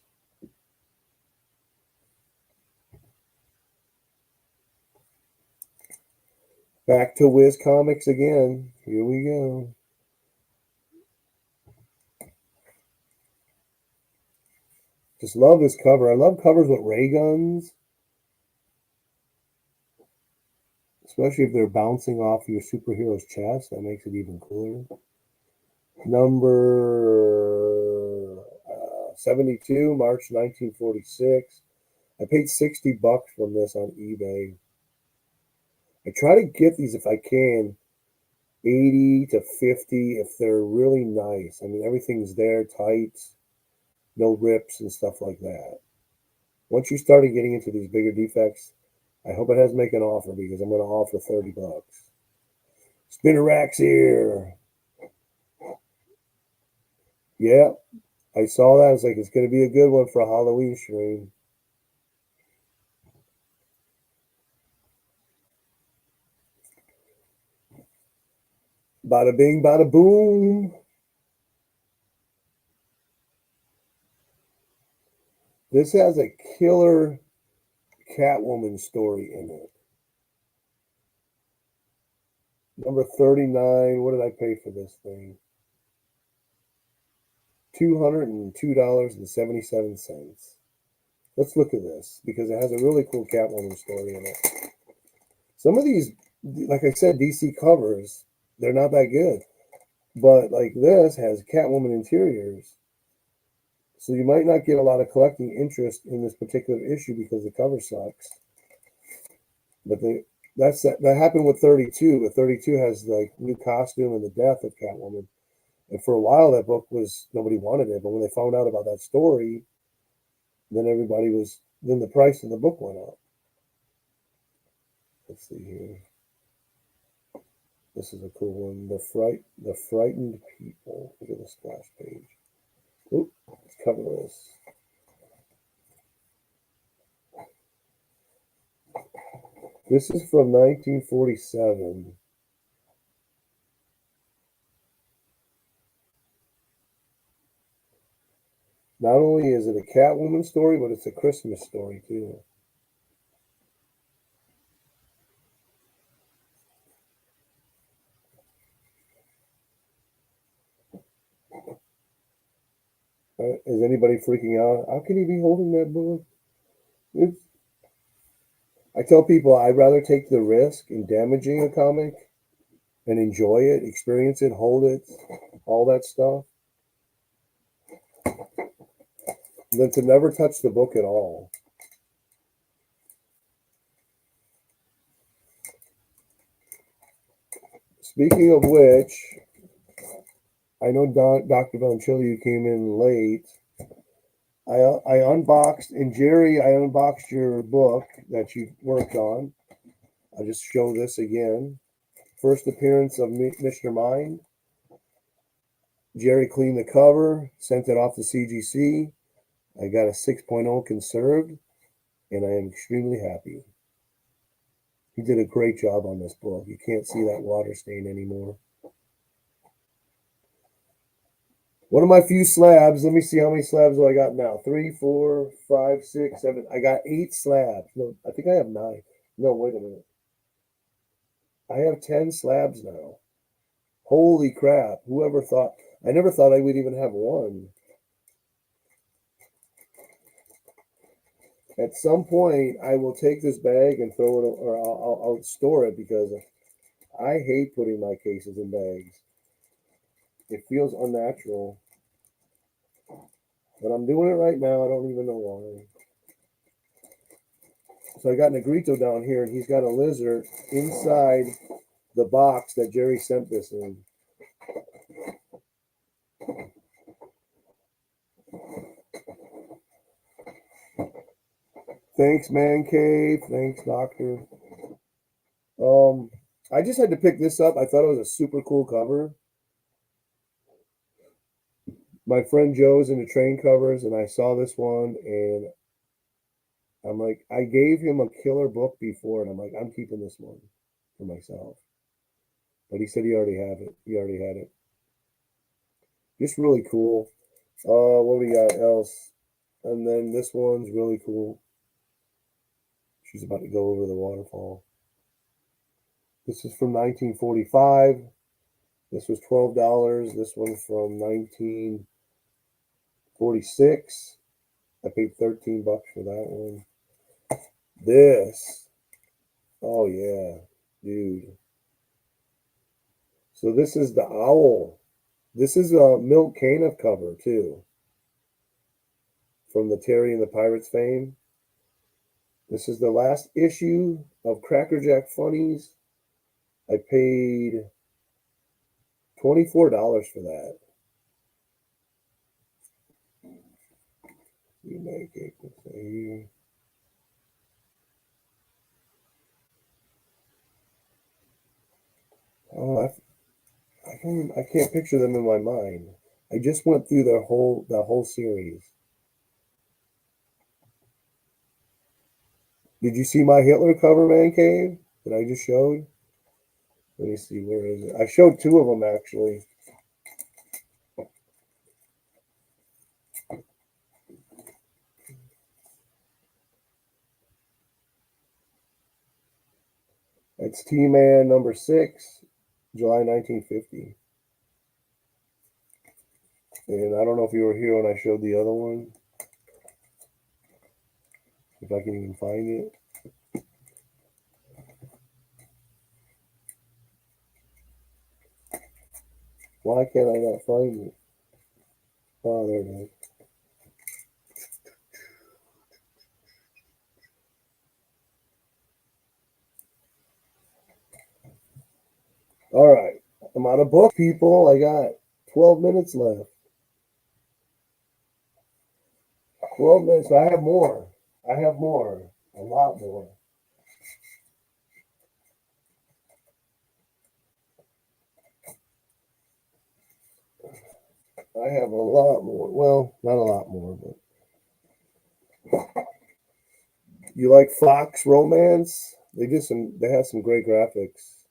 Back to Wiz Comics again. Here we go. Just love this cover. I love covers with ray guns, especially if they're bouncing off your superhero's chest. That makes it even cooler. Number 72, March 1946. I paid $60 from this on eBay. I try to get these if I can, 80 to 50 if they're really nice. I mean, everything's there, tight, no rips and stuff like that. Once you started getting into these bigger defects, I hope it has make an offer because I'm going to offer $30. Spinner racks here. Yeah, I saw that. I was like, it's going to be a good one for a Halloween stream. Bada bing, bada boom. This has a killer Catwoman story in it. Number 39. What did I pay for this thing? $202.77. Let's look at this because it has a really cool Catwoman story in it. Some of these, like I said, DC covers, they're not that good. But like this has Catwoman interiors. So you might not get a lot of collecting interest in this particular issue because the cover sucks. But that happened with 32. But 32 has like new costume and the death of Catwoman. And for a while that book was nobody wanted it, but when they found out about that story, then the price of the book went up. Let's see here. This is a cool one. The Frightened People. Look at the splash page. Oop, let's cover this. This is from 1947. Not only is it a Catwoman story, but it's a Christmas story too. Is anybody freaking out? How can he be holding that book? I tell people I'd rather take the risk in damaging a comic and enjoy it, experience it, hold it, all that stuff, than to never touch the book at all. Speaking of which, I know Dr. Von Chili came in late. I unboxed, and Jerry, I unboxed your book that you worked on. I'll just show this again. First appearance of Mr. Mind. Jerry cleaned the cover, sent it off to CGC. I got a 6.0 conserved, and I am extremely happy. He did a great job on this book. You can't see that water stain anymore. One of my few slabs. Let me see how many slabs do I got now. 3, 4, 5, 6, 7. I got 8 slabs. No, I think I have 9. No, wait a minute. I have 10 slabs now. Holy crap. Whoever thought? I never thought I would even have one. At some point, I will take this bag and throw it, or I'll store it, because I hate putting my cases in bags. It feels unnatural. But I'm doing it right now. I don't even know why. So I got Negrito down here, and he's got a lizard inside the box that Jerry sent this in. Thanks, Man Cave. Thanks, Doctor. I just had to pick this up. I thought it was a super cool cover. My friend Joe's into train covers, and I saw this one, and I'm like, I gave him a killer book before, and I'm like, I'm keeping this one for myself. But he said he already had it. He already had it. Just really cool. What do we got else? And then this one's really cool. She's about to go over the waterfall. This is from 1945. This was $12. This one's from 1946. I paid $13 for that one. This. Oh, yeah. Dude. So this is the owl. This is a Milt Caniff cover, too. From the Terry and the Pirates fame. This is the last issue of Cracker Jack Funnies. I paid $24 for that. You make it here. Oh, I can't picture them in my mind. I just went through the whole series. Did you see my Hitler cover, Man Cave, that I just showed? Let me see, where is it? I showed 2 of them, actually. It's T-Man number 6, July 1950. And I don't know if you were here when I showed the other one. If I can even find it. Why can't I not find it? Oh, there it is. All right. I'm out of book, people. I got 12 minutes left. 12 minutes. I have more. I have more. A lot more. I have a lot more. Well, not a lot more, but you like Fox Romance? They have some great graphics.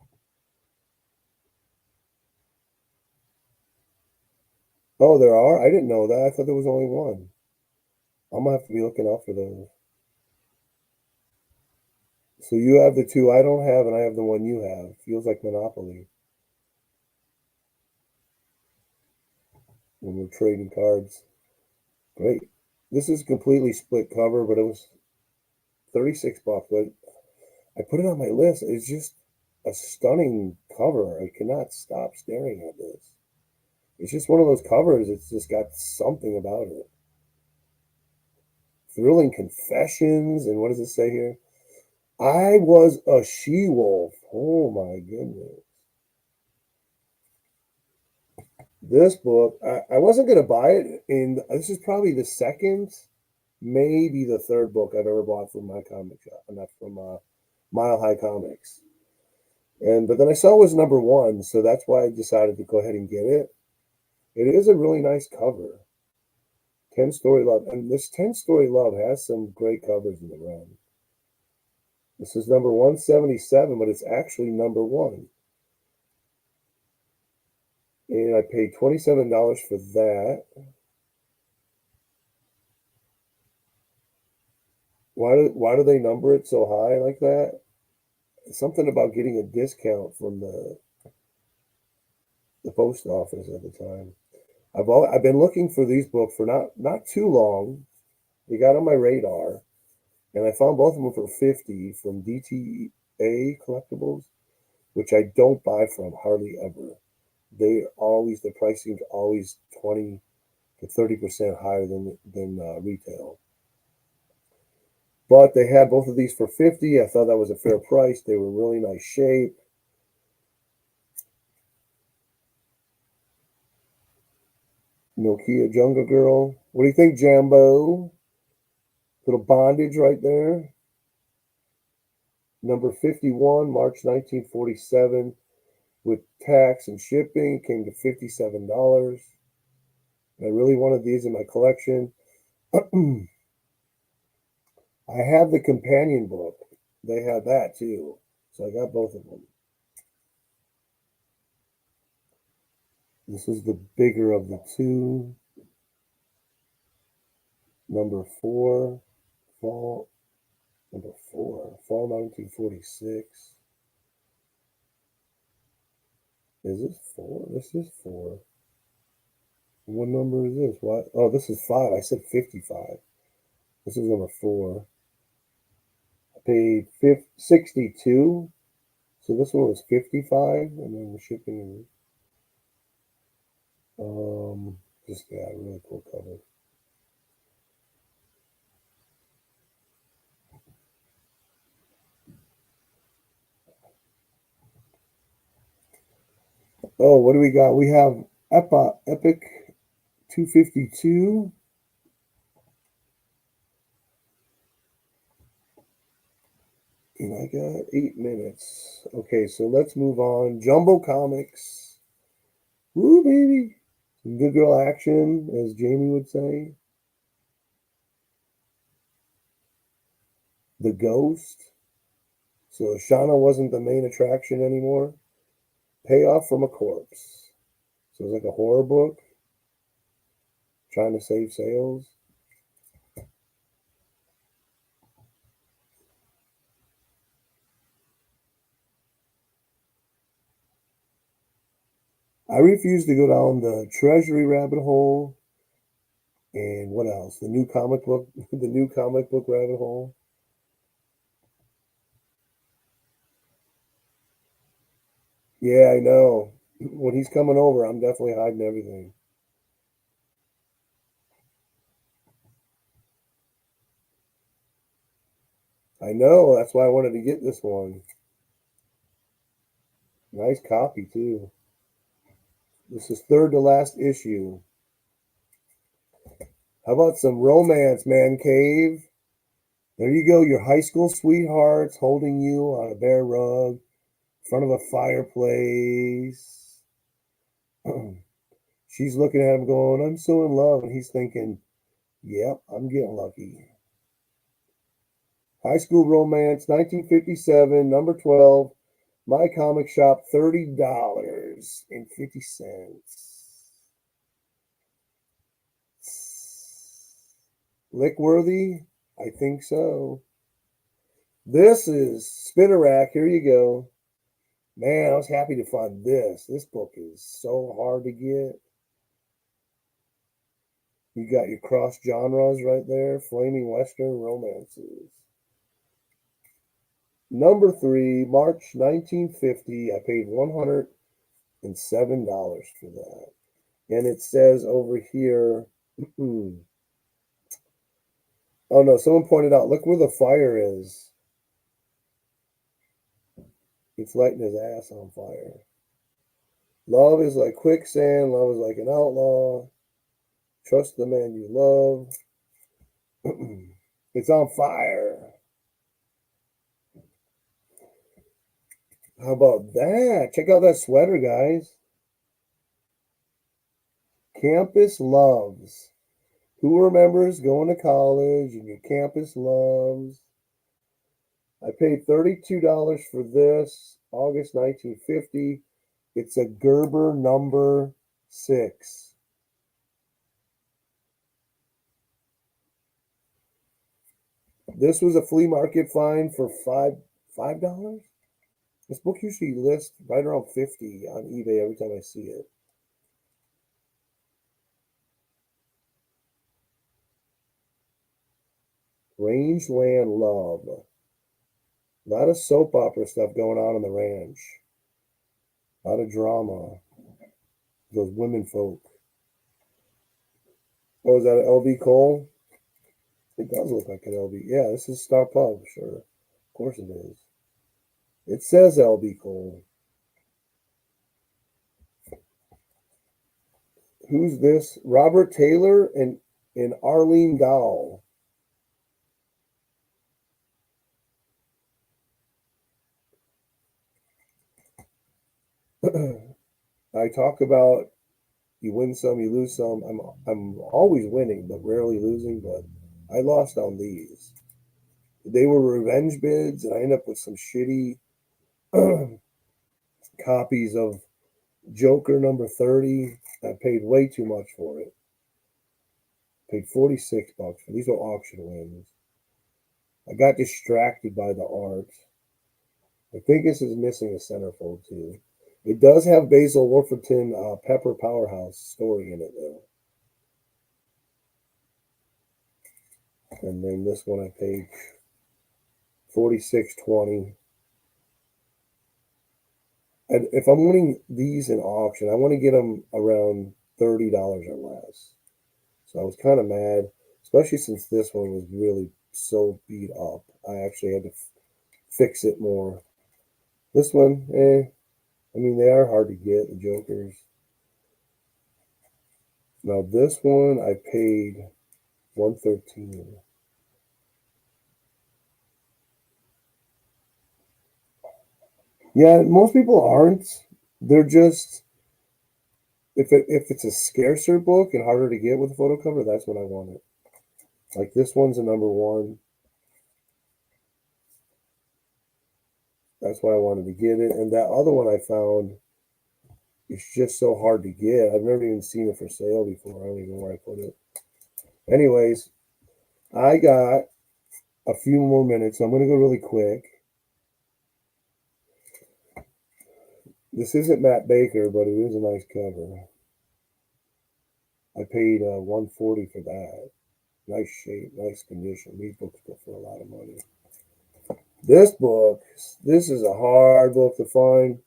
Oh, there are? I didn't know that. I thought there was only one. I'm gonna have to be looking out for those. So you have the 2 I don't have, and I have the one you have. Feels like Monopoly when we're trading cards. Great. This is a completely split cover, but it was $36. But I put it on my list. It's just a stunning cover. I cannot stop staring at this. It's just one of those covers. It's just got something about it. Thrilling confessions, and what does it say here? I was a she-wolf. Oh my goodness. This book, I wasn't going to buy it, and this is probably the second, maybe the third book I've ever bought from my comic shop, not from Mile High Comics. But then I saw it was number one, so that's why I decided to go ahead and get it. It is a really nice cover. 10 Story Love. And this 10 Story Love has some great covers in the run. This is number 177, but it's actually number one. And I paid $27 for that. Why do they number it so high like that? Something about getting a discount from the post office at the time. I've been looking for these books for not too long. They got on my radar, and I found both of them for 50 from DTA Collectibles, which I don't buy from hardly ever. The pricing's always 20 to 30% higher than retail. But they had both of these for 50. I thought that was a fair price. They were really nice shape. Nokia Jungle Girl. What do you think, Jambo? Little bondage right there. Number 51, March 1947. With tax and shipping, came to $57. I really wanted these in my collection. I have the companion book. They had that too. So I got both of them. This is the bigger of the two. Number 4, fall. Number 4, fall 1946. Is this 4? This is 4. What number is this? What? Oh, this is 5. I said 55. This is number 4. I paid 62. So this one was 55, and then the shipping. Just yeah, really cool cover. Oh, what do we got? We have Epic 252. And I got 8 minutes. Okay, so let's move on. Jumbo Comics. Woo, baby. Some good girl action, as Jamie would say. The Ghost. So Shauna wasn't the main attraction anymore. Payoff from a Corpse. So it's like a horror book. Trying to save sales. I refuse to go down the Treasury rabbit hole. And what else? The new comic book, the new comic book rabbit hole. Yeah, I know. When he's coming over, I'm definitely hiding everything. I know. That's why I wanted to get this one. Nice copy too. This is third to last issue. How about some romance, man cave? There you go. Your high school sweethearts holding you on a bare rug in front of a fireplace. She's looking at him going, I'm so in love. And he's thinking, yep, I'm getting lucky. High School Romance, 1957, number 12. My Comic Shop, $30.50. Lickworthy? I think so. This is Spinner Rack. Here you go. Man, I was happy to find this. This book is so hard to get. You got your cross genres right there. Flaming Western romances. Number 3, March 1950. I paid $107 for that. And it says over here, oh no, someone pointed out, look where the fire is. It's lighting his ass on fire. Love is like quicksand. Love is like an outlaw. Trust the man you love. It's on fire. How about that? Check out that sweater, guys. Campus loves. Who remembers going to college and your campus loves? I paid $32 for this, August 1950. It's a Gerber number 6. This was a flea market find for $5. This book usually lists right around 50 on eBay every time I see it. Rangeland Love. A lot of soap opera stuff going on in the ranch. A lot of drama. Those women folk. Oh, is that an LB Cole? It does look like an LB. Yeah, this is Star Pub, sure. Of course it is. It says LB Cole. Who's this? Robert Taylor and Arlene Dahl. I talk about you win some, you lose some. I'm always winning, but rarely losing. But I lost on these. They were revenge bids, and I ended up with some shitty copies of Joker number 30. I paid way too much for it. Paid $46 for these were auction wins. I got distracted by the art. I think this is missing a centerfold too. It does have Basil Wolferton Pepper Powerhouse story in it though. And then this one I paid $46.20. And if I'm winning these in auction, I want to get them around $30 or less. So I was kind of mad, especially since this one was really so beat up. I actually had to fix it more. This one, I mean, they are hard to get, the Jokers. Now this one I paid $113. Yeah, most people aren't. They're just if it's a scarcer book and harder to get with a photo cover, that's when I want it. Like this one's a number 1. That's why I wanted to get it. And that other one I found is just so hard to get. I've never even seen it for sale before. I don't even know where I put it. Anyways, I got a few more minutes. I'm going to go really quick. This isn't Matt Baker, but it is a nice cover. I paid $140 for that. Nice shape, nice condition. These books go for a lot of money. This book, this is a hard book to find.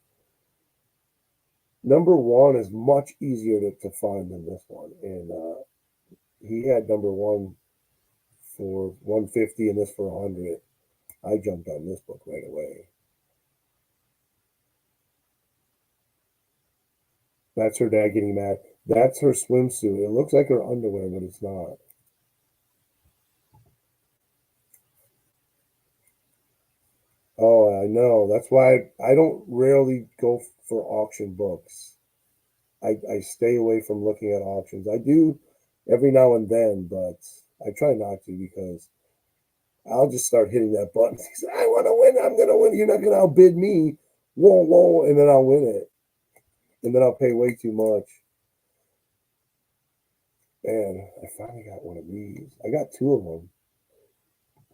Number 1 is much easier to find than this one. And he had number 1 for $150 and this for $100. I jumped on this book right away. That's her dad getting mad. That's her swimsuit. It looks like her underwear, but it's not. Oh, I know. That's why I don't rarely go for auction books. I stay away from looking at auctions. I do every now and then, but I try not to because I'll just start hitting that button. I want to win. I'm going to win. You're not going to outbid me. Whoa, whoa. And then I'll win it. And then I'll pay way too much. Man, I finally got one of these. I got 2 of them.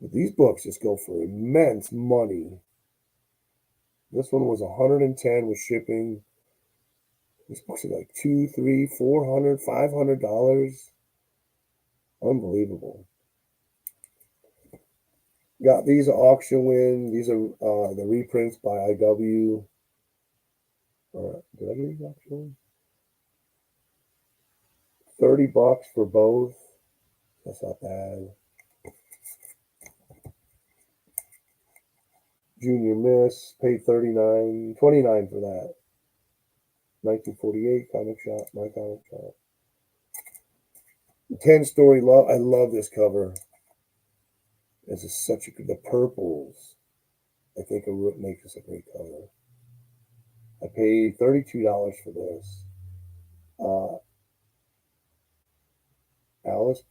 But these books just go for immense money. This one was $110 with shipping. These books are like $200, $300, $400, $500. Unbelievable. Got these auction win. These are the reprints by IW. Did I get these auction win? $30 for both. That's not bad. Junior Miss paid $29 for that. 1948 comic shop, my comic shop. 10-story love. I love this cover. This is such a the purples. I think it would make this a great cover. I paid $32 for this. Alice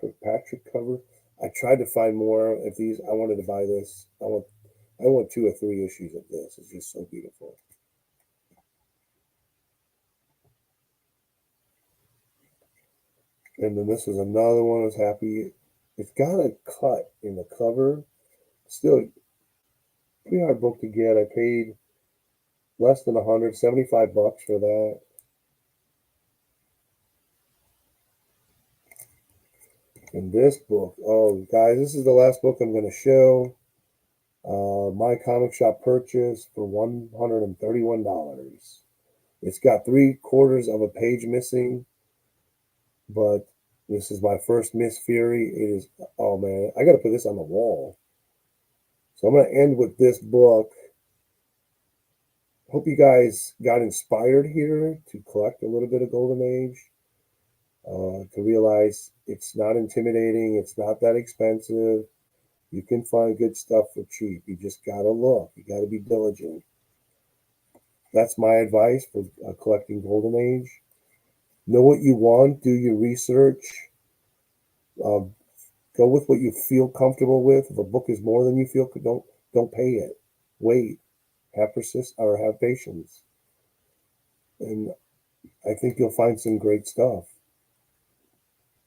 Kirkpatrick cover. I tried to find more of these. I wanted to buy this. I want 2 or 3 issues of this. It's just so beautiful. And then this is another one I was happy. It's got a cut in the cover. Still pretty hard book to get. I paid less than $175 for that. And this book, oh guys, this is the last book I'm going to show. My comic shop purchase for $131. It's got 3/4 of a page missing, but this is my first Miss Fury. It is, oh man, I got to put this on the wall. So I'm going to end with this book. Hope you guys got inspired here to collect a little bit of Golden Age, to realize it's not intimidating, it's not that expensive. You can find good stuff for cheap. You just got to look. You got to be diligent. That's my advice for collecting Golden Age. Know what you want. Do your research. Go with what you feel comfortable with. If a book is more than you feel, don't pay it. Wait. Have patience. And I think you'll find some great stuff.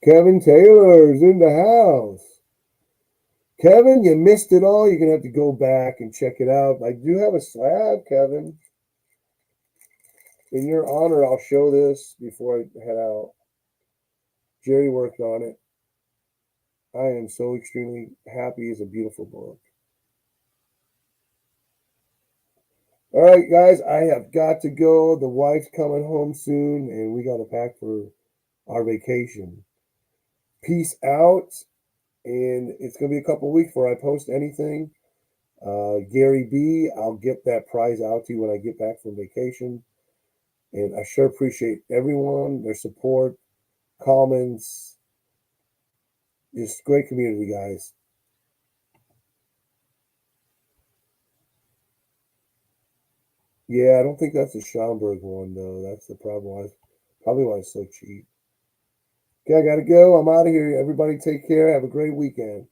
Kevin Taylor's in the house. Kevin, you missed it all. You're going to have to go back and check it out. I do have a slab, Kevin. In your honor, I'll show this before I head out. Jerry worked on it. I am so extremely happy. It's a beautiful book. All right, guys, I have got to go. The wife's coming home soon, and we got to pack for our vacation. Peace out. And it's going to be a couple weeks before I post anything. Gary B, I'll get that prize out to you when I get back from vacation. And I sure appreciate everyone, their support, comments. Just great community, guys. Yeah, I don't think that's the Schaumburg one, though. That's the problem. Probably why it's so cheap. Okay, I got to go. I'm out of here. Everybody take care. Have a great weekend.